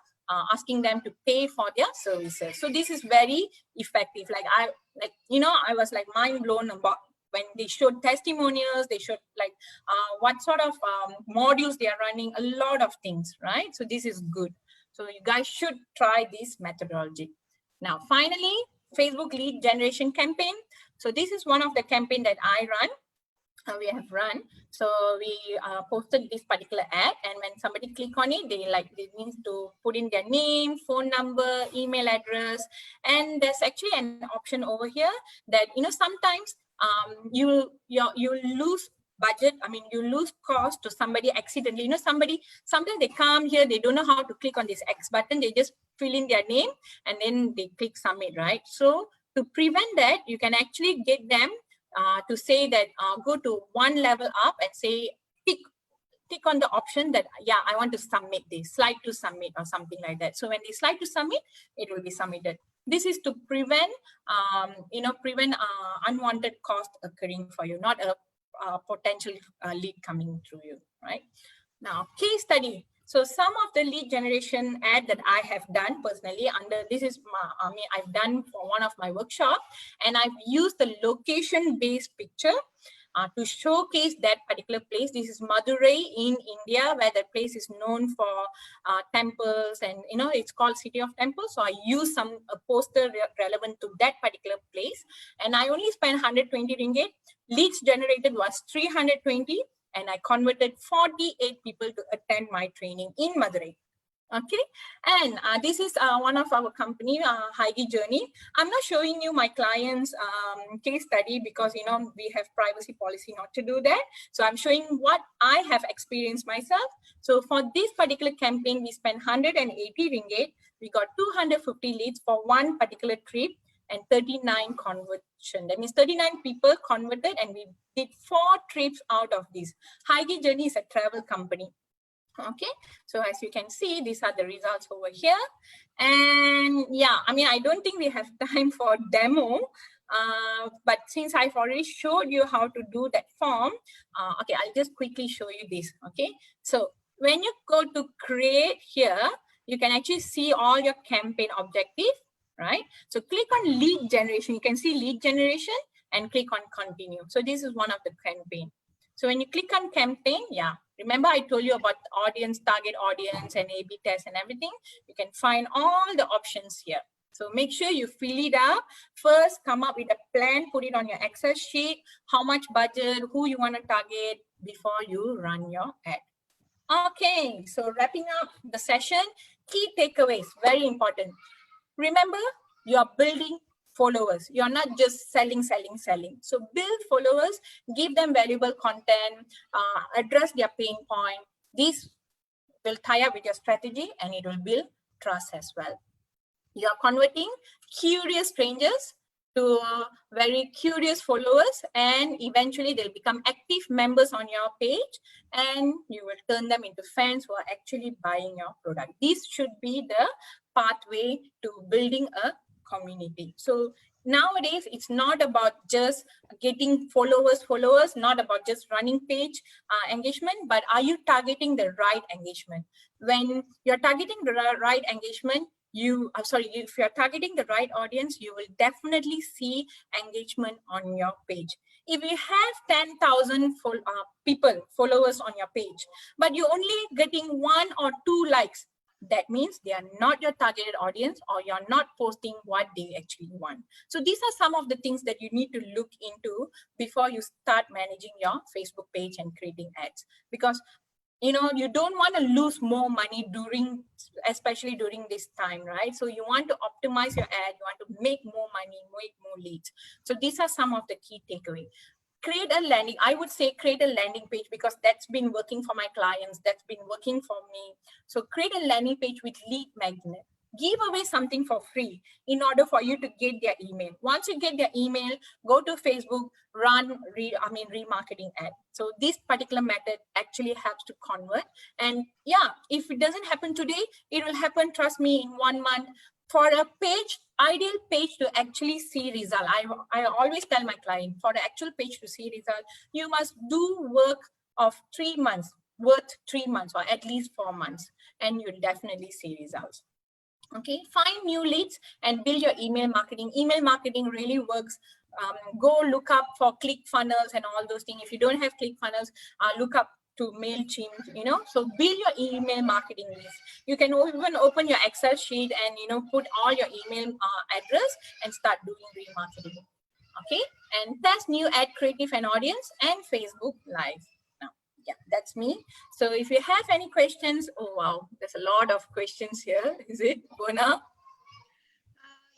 asking them to pay for their services. So this is very effective. I was like mind blown about when they showed testimonials, they showed like what sort of modules they are running, a lot of things, right? So this is good. So you guys should try this methodology. Now, finally, Facebook lead generation campaign. So this is one of the campaign that I run. We have run. So we posted this particular ad, and when somebody click on it, they need to put in their name, phone number, email address, and there's actually an option over here that sometimes you lose budget. I mean, you lose cost to somebody accidentally. Sometimes they come here, they don't know how to click on this X button. They just fill in their name and then they click submit, right? So to prevent that, you can actually get them to say that go to one level up and say tick on the option that I want to submit this, slide to submit or something like that. So when they slide to submit, it will be submitted. This is to prevent unwanted cost occurring for you, not a potential lead coming through you, right? Now, case study. So some of the lead generation ad that I have done personally I've done for one of my workshops, and I've used the location-based picture to showcase that particular place. This is Madurai in India, where the place is known for temples, and it's called City of Temples. So I use a poster relevant to that particular place, and I only spent 120 ringgit. Leads generated was 320. And I converted 48 people to attend my training in Madurai. Okay, and this is one of our company, Heige Journey. I'm not showing you my client's case study because we have privacy policy not to do that. So I'm showing what I have experienced myself. So for this particular campaign, we spent 180 ringgit. We got 250 leads for one particular trip and 39 conversion. That means 39 people converted, and we did 4 trips out of this. Heige Journey is a travel company. Okay, so as you can see, these are the results over here. And I don't think we have time for demo, but since I've already showed you how to do that form, okay, I'll just quickly show you this. Okay, so when you go to create here, you can actually see all your campaign objective, right? So click on lead generation. You can see lead generation and click on continue. So this is one of the campaign. So when you click on campaign, remember I told you about audience, target audience, and A/B test and everything. You can find all the options here. So make sure you fill it up. First, come up with a plan, put it on your Excel sheet, how much budget, who you want to target before you run your ad. Okay, so wrapping up the session, key takeaways, very important. Remember, you are building followers. You're not just selling. So build followers, give them valuable content, address their pain point. This will tie up with your strategy and it will build trust as well. You're converting curious strangers to very curious followers, and eventually they'll become active members on your page, and you will turn them into fans who are actually buying your product. This should be the pathway to building a community. So nowadays, it's not about just getting followers, not about just running page engagement, but are you targeting the right engagement? When you're targeting the right engagement, if you're targeting the right audience, you will definitely see engagement on your page. If you have 10,000 followers on your page, but you're only getting 1 or 2 likes, that means they are not your targeted audience, or you're not posting what they actually want. So these are some of the things that you need to look into before you start managing your Facebook page and creating ads, because you don't want to lose more money especially during this time, right? So you want to optimize your ad, you want to make more money, make more leads. So these are some of the key takeaways. I would say create a landing page, because that's been working for my clients, that's been working for me. So create a landing page with lead magnet. give away something for free in order for you to get their email. Once you get their email, go to Facebook, run remarketing ad. So this particular method actually helps to convert. And yeah, if it doesn't happen today, it will happen, trust me, in 1 month. For a page, ideal page to actually see result, I always tell my client, for the actual page to see result, you must do work of 3 months, worth 3 months or at least 4 months, and you'll definitely see results. Okay, find new leads and build your email marketing. Email marketing really works. Go look up for ClickFunnels and all those things. If you don't have ClickFunnels, look up to MailChimp, so build your email marketing list. You can even open your Excel sheet and, put all your email address and start doing remarketing. Okay, and test new ad creative and audience and Facebook Live. Now, yeah, that's me. So if you have any questions, oh wow, there's a lot of questions here. Is it, Bona?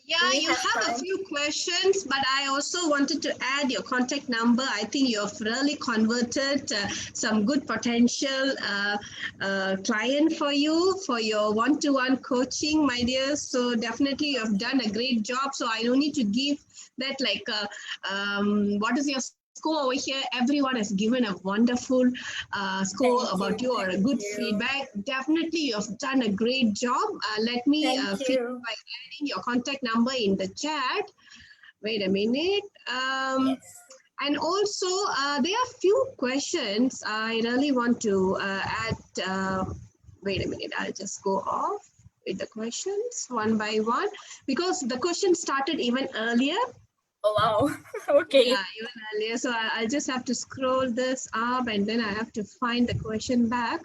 Yeah, you have a few questions, but I also wanted to add your contact number. I think you have really converted some good potential client for you for your one-to-one coaching, my dear. So definitely you have done a great job. So I don't need to give that like, what is your score over here? Everyone has given a wonderful score about you or a good feedback. Definitely you have done a great job. Let me feedback by adding your contact number in the chat. Wait a minute. Yes. And also there are a few questions I really want to add. Wait a minute, I'll just go off with the questions one by one because the question started even earlier. Oh, wow. Okay. Yeah, even earlier. So I'll just have to scroll this up and then I have to find the question back.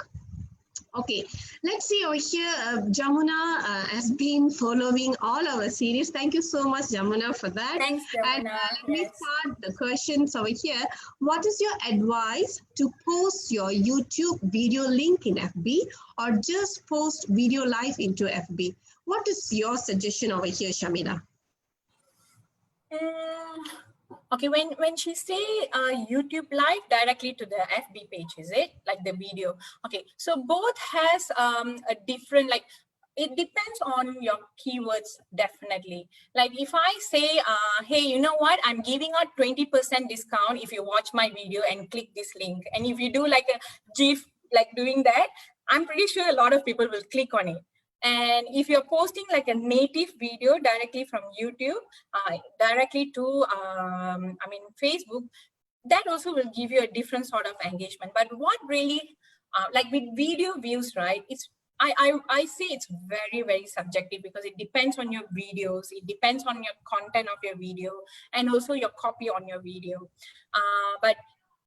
Okay, let's see over here. Jamuna has been following all our series. Thank you so much, Jamuna, for that. Thanks, Jamuna. And let me start the questions over here. What is your advice to post your YouTube video link in FB or just post video live into FB? What is your suggestion over here, Shamila? Okay, when she say YouTube live directly to the FB page, is it like the video? Okay, so both has a different, like, it depends on your keywords, definitely. Like if I say, hey, you know what, I'm giving out 20% discount if you watch my video and click this link. And if you do like a GIF, like doing that, I'm pretty sure a lot of people will click on it. And if you're posting like a native video directly from YouTube, directly to, Facebook, that also will give you a different sort of engagement. But what really, like with video views, right? I say it's very, very subjective because it depends on your videos. It depends on your content of your video and also your copy on your video. But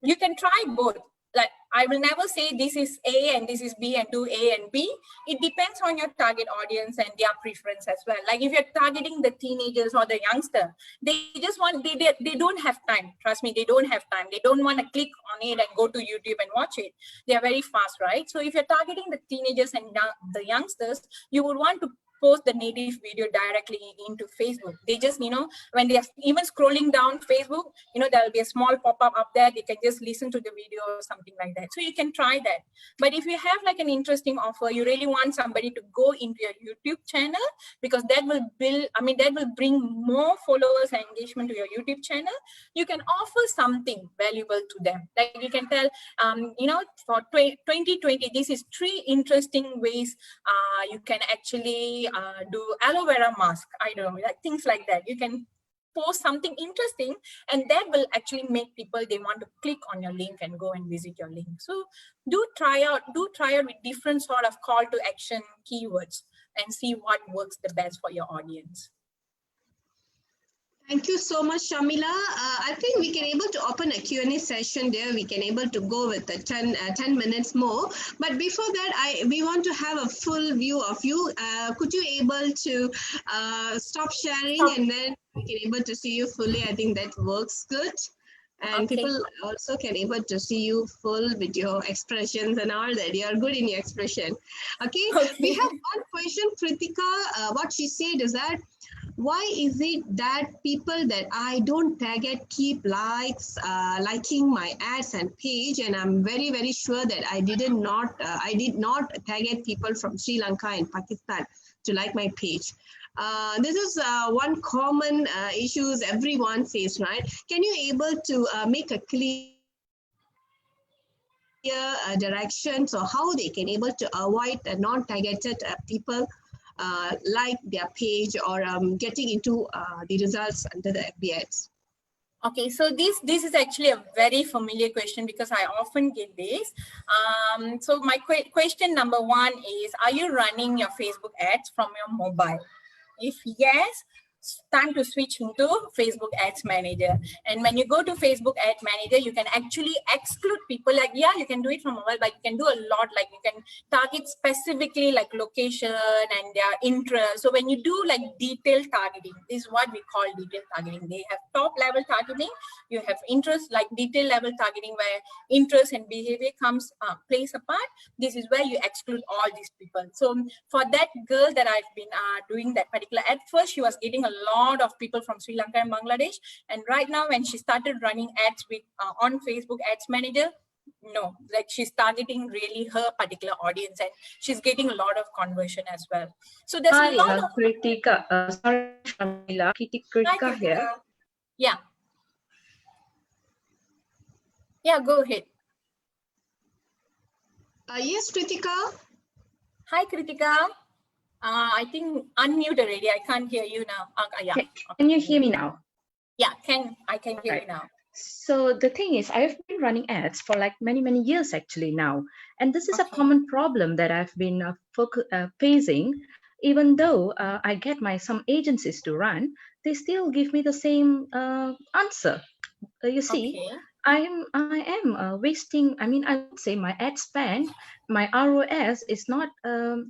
you can try both. Like I will never say this is A and this is B and do A and B. It depends on your target audience and their preference as well. Like if you're targeting the teenagers or the youngster, they just want, they don't have time. Trust me, they don't have time. They don't want to click on it and go to YouTube and watch it. They are very fast, right? So if you're targeting the teenagers and the youngsters, you would want to post the native video directly into Facebook. They just, when they're even scrolling down Facebook, there'll be a small pop-up up there. They can just listen to the video or something like that. So you can try that. But if you have like an interesting offer, you really want somebody to go into your YouTube channel because that will that will bring more followers and engagement to your YouTube channel. You can offer something valuable to them. Like you can tell, for 2020, this is 3 interesting ways you can actually do aloe vera mask. I don't know, like things like that. You can post something interesting and that will actually make people, they want to click on your link and go and visit your link. So do try out with different sort of call to action keywords and see what works the best for your audience. Thank you so much, Shamila. I think we can able to open a Q&A session there. We can able to go with the 10 minutes more. But before that, we want to have a full view of you. Could you able to stop sharing and then we can able to see you fully? I think that works good. And okay. People also can able to see you full with your expressions and all that. You are good in your expression. Okay. We have one question, Kritika. What she said is that, why is it that people that I don't target keep liking my ads and page, and I'm very, very sure that I did not target people from Sri Lanka and Pakistan. to like my page. This is one common issues everyone face, right? Can you able to make a clear direction so how they can able to avoid the non-targeted people like their page or getting into the results under the FB ads? Okay, so this is actually a very familiar question because I often get this. So my question number one is, are you running your Facebook ads from your mobile? If yes, it's time to switch into Facebook Ads Manager. And when you go to Facebook Ads Manager, you can actually exclude people. Like, yeah, you can do it from mobile, but you can do a lot. Like you can target specifically like location and their interest. So when you do like detailed targeting, this is what we call detailed targeting. They have top level targeting. You have interest, like detail level targeting where interest and behavior plays a part. This is where you exclude all these people. So for that girl that I've been doing that particular, at first she was getting a lot of people from Sri Lanka and Bangladesh, and right now when she started running ads with on Facebook Ads Manager, no, like she's targeting really her particular audience and she's getting a lot of conversion as well. So there's a lot of Kritika. Sorry, Shamila. Kritika here. Yeah. Yeah, go ahead. Yes, Kritika. Hi, Kritika. I think unmute already. I can't hear you now. Yeah. Can you hear me now? Yeah, I can hear you now. So the thing is, I've been running ads for like many years actually now. And this is a common problem that I've been facing. Even though I get some agencies to run, they still give me the same answer. You see, I am wasting, I mean, I would say my ad spend, my ROS is not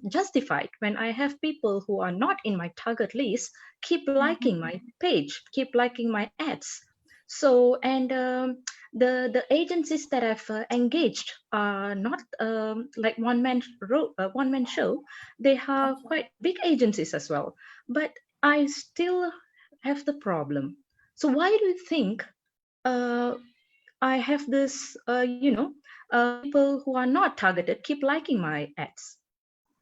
justified when I have people who are not in my target list keep liking my page, keep liking my ads. So, and the agencies that I've engaged are not like one-man show. They are quite big agencies as well, but I still have the problem. So why do you think I have this, people who are not targeted keep liking my ads?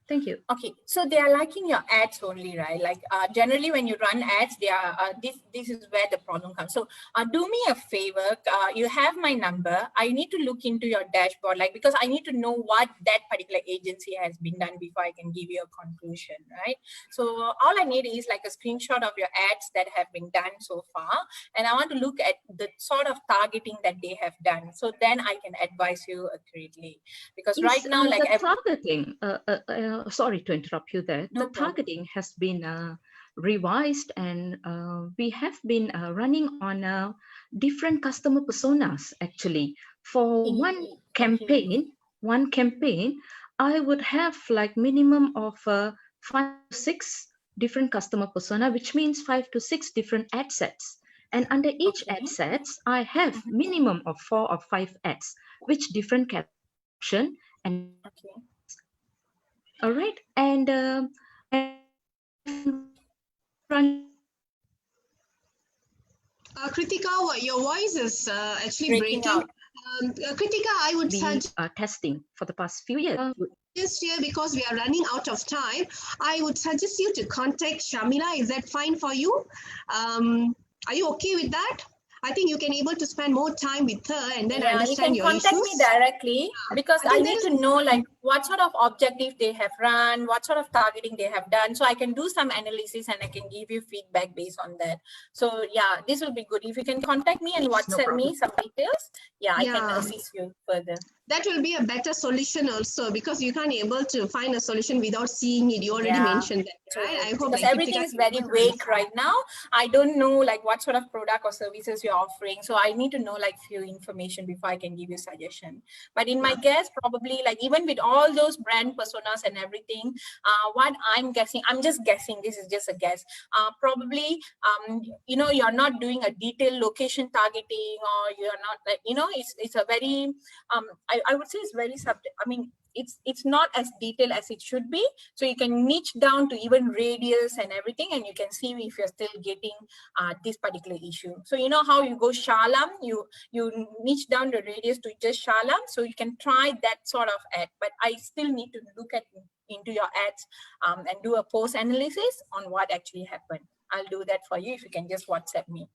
Thank you. Okay, so they are liking your ads only, right? Like generally when you run ads, they are this is where the problem comes. So do me a favor, you have my number. I need to look into your dashboard, like because I need to know what that particular agency has been done before I can give you a conclusion, right? So all I need is like a screenshot of your ads that have been done so far, and I want to look at the sort of targeting that they have done. So then I can advise you accurately, because right now, like targeting. Sorry to interrupt you there. No the targeting has been revised, and we have been running on different customer personas actually. For one campaign, I would have like minimum of 5 to 6 different customer persona, which means 5 to 6 different ad sets. And under each ad sets, I have minimum of 4 or 5 ads, which different caption and all right, and Kritika, your voice is actually breaking. Kritika, I would suggest testing for the past few years. Just here, because we are running out of time, I would suggest you to contact Shamila. Is that fine for you? Are you okay with that? I think you can able to spend more time with her and then understand your issues. You can contact me directly, because I need to know like what sort of objective they have run, what sort of targeting they have done, so I can do some analysis and I can give you feedback based on that. So yeah, this will be good. If you can contact me and WhatsApp me some details, I can assist you further. That will be a better solution also, because you can't able to find a solution without seeing it. You already mentioned that, right? I hope because everything is very vague right now. I don't know like what sort of product or services you're offering. So I need to know like few information before I can give you suggestion. But in my guess, probably like even with all those brand personas and everything, what I'm guessing, I'm just guessing, this is just a guess. Probably, you're not doing a detailed location targeting, or you're not like, it's a very, I would say it's very subject. I mean, it's not as detailed as it should be. So you can niche down to even radius and everything, and you can see if you're still getting this particular issue. So you know how you go Shalam, you niche down the radius to just Shalam. So you can try that sort of ad, but I still need to look into your ads and do a post analysis on what actually happened. I'll do that for you if you can just WhatsApp me.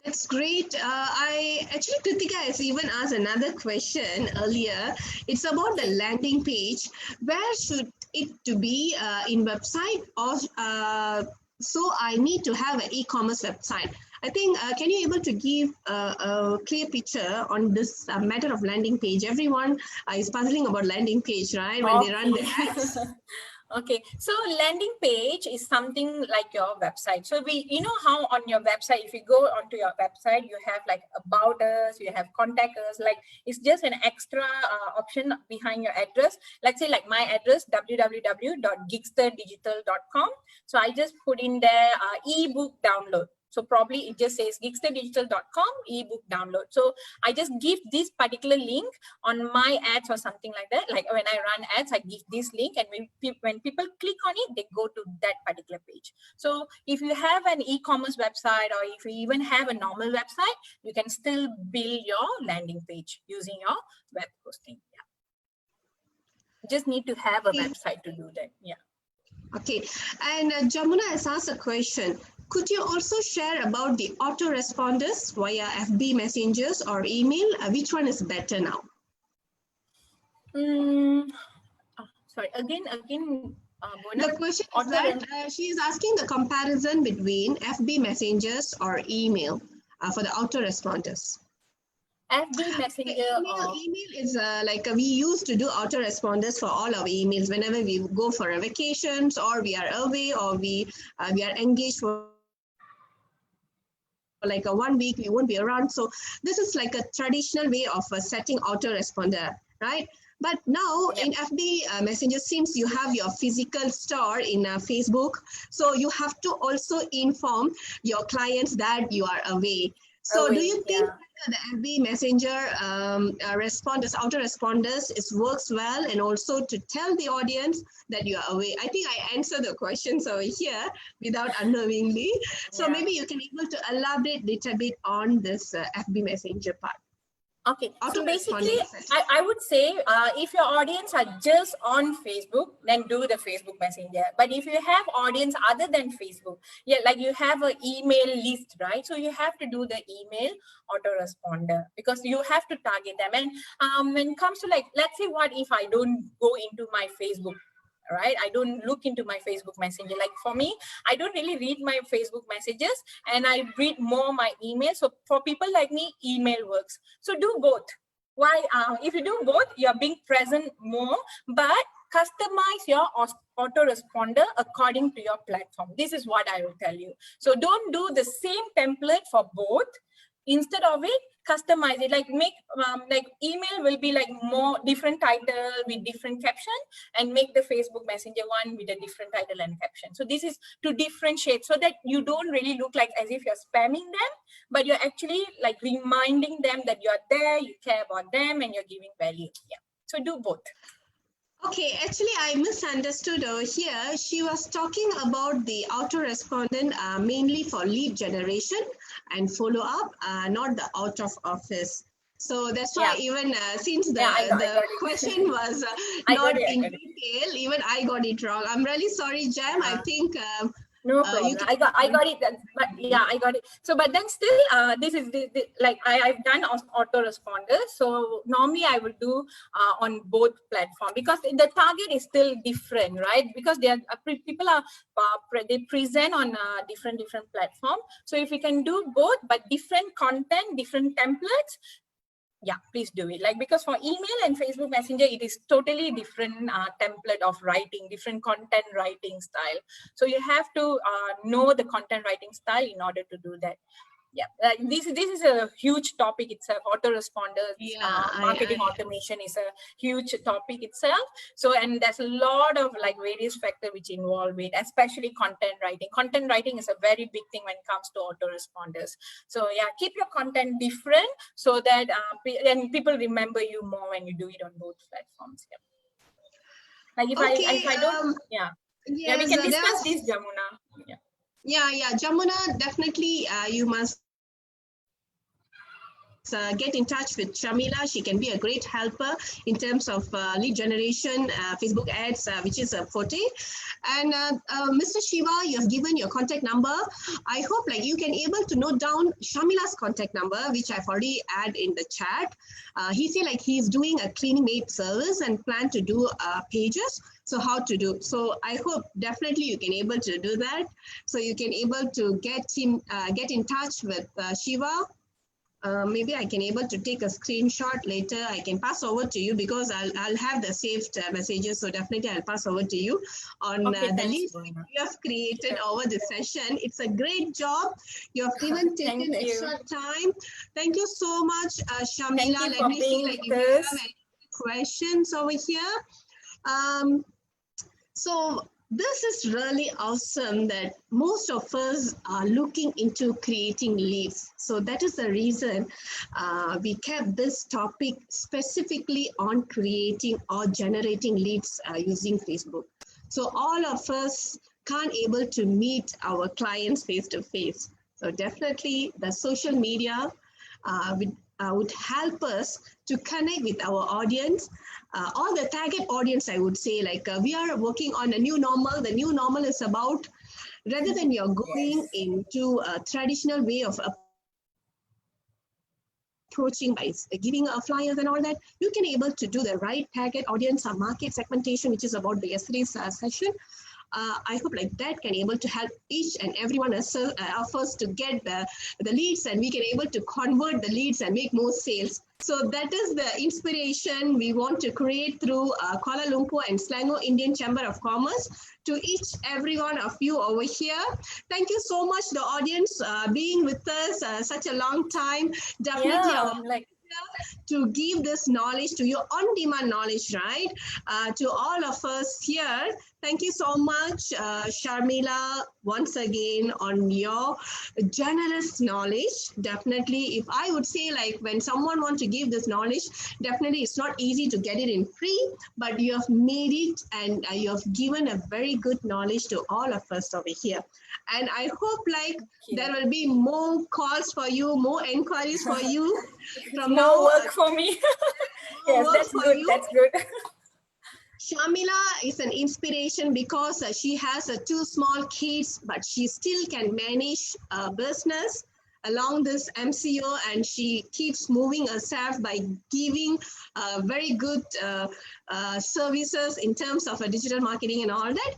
That's great. Kritika has even asked another question earlier. It's about the landing page. Where should it to be in website, or so I need to have an e-commerce website? I think, can you able to give a clear picture on this matter of landing page? Everyone is puzzling about landing page, right? When they run the ads. Okay, so landing page is something like your website. So you know how on your website, if you go onto your website, you have like about us, you have contact us, like it's just an extra option behind your address. Let's say like my address, www.gigsterdigital.com. So I just put in there ebook download. So probably it just says gigsterdigital.com ebook download. So I just give this particular link on my ads or something like that. Like when I run ads, I give this link, and when people click on it, they go to that particular page. So if you have an e-commerce website, or if you even have a normal website, you can still build your landing page using your web hosting. Yeah. You just need to have a website to do that. Yeah. Okay. And Jamuna has asked a question. Could you also share about the autoresponders via FB messengers or email? Which one is better now? Sorry, again. The question is that she is asking the comparison between FB messengers or email for the autoresponders. FB Messenger. Email is like we used to do autoresponders for all our emails whenever we go for a vacations, or we are away, or we are engaged for like a 1 week, we won't be around. So this is like a traditional way of setting autoresponder, right? But now in FB Messenger, since you have your physical store in Facebook, so you have to also inform your clients that you are away. So do you think the FB Messenger autoresponders works well, and also to tell the audience that you are away? I think I answered the questions over here without unknowingly. So maybe you can able to elaborate a little bit on this FB Messenger part. Okay, so basically, I would say if your audience are just on Facebook, then do the Facebook Messenger. But if you have audience other than Facebook, like you have an email list, right? So you have to do the email autoresponder, because you have to target them. And when it comes to like, let's say what if I don't go into my Facebook, right? I don't look into my Facebook Messenger. Like for me, I don't really read my Facebook messages, and I read more my email. So for people like me, email works. So do both. Why? If you do both, you're being present more, but customize your autoresponder according to your platform. This is what I will tell you. So don't do the same template for both. Instead of it, customize it. Like make like email will be like more different title with different caption, and make the Facebook Messenger one with a different title and caption. So this is to differentiate, so that you don't really look like as if you're spamming them, but you're actually like reminding them that you're there, you care about them, and you're giving value. Yeah. So do both. Okay, actually, I misunderstood over here. She was talking about the autorespondent mainly for lead generation and follow-up, not the out of office. So that's why even since the question was not in detail, even I got it wrong. I'm really sorry, Jam. I think no problem. I got it. But yeah, I got it. So, but then still, this is like I've done autoresponders. So normally I will do on both platforms, because the target is still different, right? Because they are people are they present on different platforms. So if you can do both, but different content, different templates, yeah, please do it. Like, because for email and Facebook Messenger, it is totally different template of writing, different content writing style. So you have to know the content writing style in order to do that. Yeah, this is a huge topic itself. Autoresponders, marketing automation is a huge topic itself. So, and there's a lot of like various factors which involve it, especially content writing. Content writing is a very big thing when it comes to autoresponders. So yeah, keep your content different so that and people remember you more when you do it on both platforms. Yeah. Like if I don't, yeah, we can discuss this, Jamuna. Yeah, Jamuna, definitely you must get in touch with Shamila. She can be a great helper in terms of lead generation, Facebook ads, which is a forte. And Mr. Shiva, you have given your contact number. I hope like you can able to note down Shamila's contact number, which I've already added in the chat. He said like he's doing a cleaning aid service and plan to do pages. So how to do? So I hope definitely you can able to do that. So you can able to get him get in touch with Shiva. Maybe I can able to take a screenshot later. I can pass over to you because I'll have the saved messages. So definitely I'll pass over to you on the list you have created over the session. It's a great job. You have even taken extra time. Thank you so much, Shamila. Let me see like if you have any questions over here. So this is really awesome that most of us are looking into creating leads. So that is the reason we kept this topic specifically on creating or generating leads using Facebook. So all of us can't able to meet our clients face to face. So definitely the social media would help us to connect with our audience, or the target audience, I would say, like we are working on a new normal. The new normal is about, rather than you're going into a traditional way of approaching by giving a flyers and all that, you can able to do the right target audience or market segmentation, which is about the yesterday's session. I hope like that can able to help each and everyone of us to get the leads, and we can able to convert the leads and make more sales. So that is the inspiration we want to create through Kuala Lumpur and Selangor Indian Chamber of Commerce to each every one of you over here. Thank you so much, the audience, being with us such a long time. Definitely to give this knowledge to you, on-demand knowledge, right? To all of us here. Thank you so much, Sharmila, once again on your generous knowledge. Definitely, if I would say like when someone wants to give this knowledge, definitely it's not easy to get it in free, but you have made it and you have given a very good knowledge to all of us over here. And I hope like there will be more calls for you, more inquiries for you. From more work for me. Yes, that's good. That's good. Shamila is an inspiration because she has two small kids, but she still can manage a business along this MCO, and she keeps moving herself by giving very good services in terms of digital marketing and all that.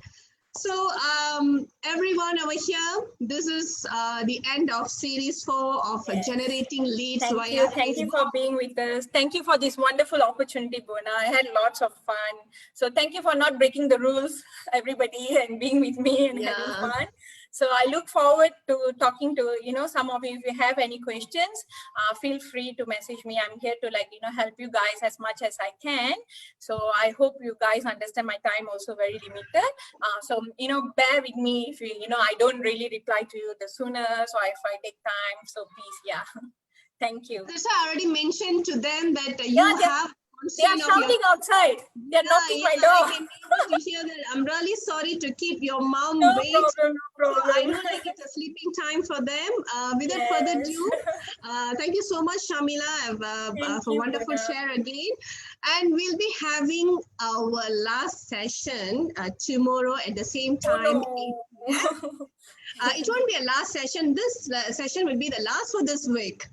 So everyone over here, this is the end of series 4 of generating leads. Thank you for being with us. Thank you for this wonderful opportunity, Bona. I had lots of fun. So thank you for not breaking the rules, everybody, and being with me and having fun. So I look forward to talking to, some of you. If you have any questions, feel free to message me. I'm here to help you guys as much as I can. So I hope you guys understand my time also very limited. So, bear with me if I don't really reply to you the sooner. So if I take time, so please, thank you. So I already mentioned to them that you have. They are shouting outside. They're knocking my door. I can able to hear that. I'm really sorry to keep your mom wait. No problem. So I know like it's a sleeping time for them. Without further ado, thank you so much, Shamila, for wonderful share again. And we'll be having our last session tomorrow at the same time. It won't be a last session. This session will be the last for this week.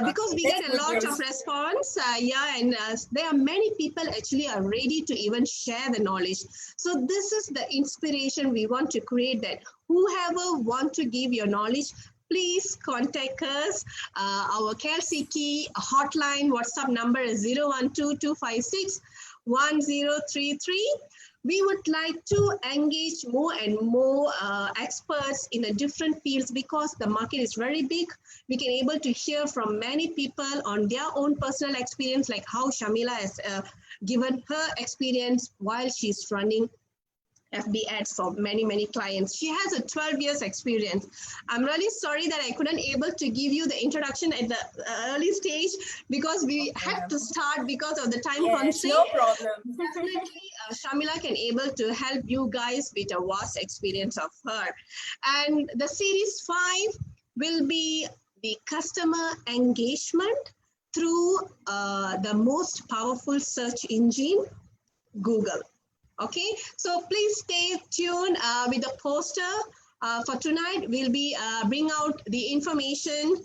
Because we get a lot of response, and there are many people actually are ready to even share the knowledge. So this is the inspiration we want to create, that whoever want to give your knowledge, please contact us. Our KLCK hotline WhatsApp number is 012-256-1033. we would like to engage more and more experts in a different fields, because the market is very big. We can able to hear from many people on their own personal experience, like how Shamila has given her experience while she's running FB ads for many clients. She has a 12 years experience. I'm really sorry that I couldn't able to give you the introduction at the early stage, because we had to start because of the time constraint. No problem. Definitely, Shamila can able to help you guys with a vast experience of her. And the series 5 will be the customer engagement through the most powerful search engine, Google. Okay, so please stay tuned with the poster. For tonight, we'll be bring out the information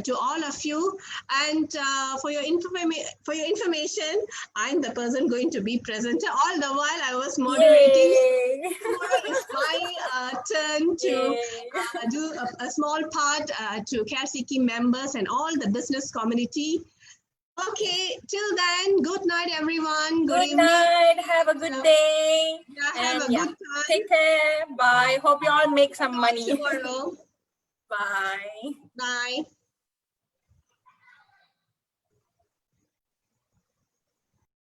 to all of you. And for your information, I'm the person going to be present. All the while I was moderating. Tomorrow is my turn to do a small part to care seeking members and all the business community. Okay, till then, good night, everyone. Good evening. Night. Have a good day. Yeah, have a good time. Take care. Bye. Hope you all make some money. Tomorrow. Bye. Bye.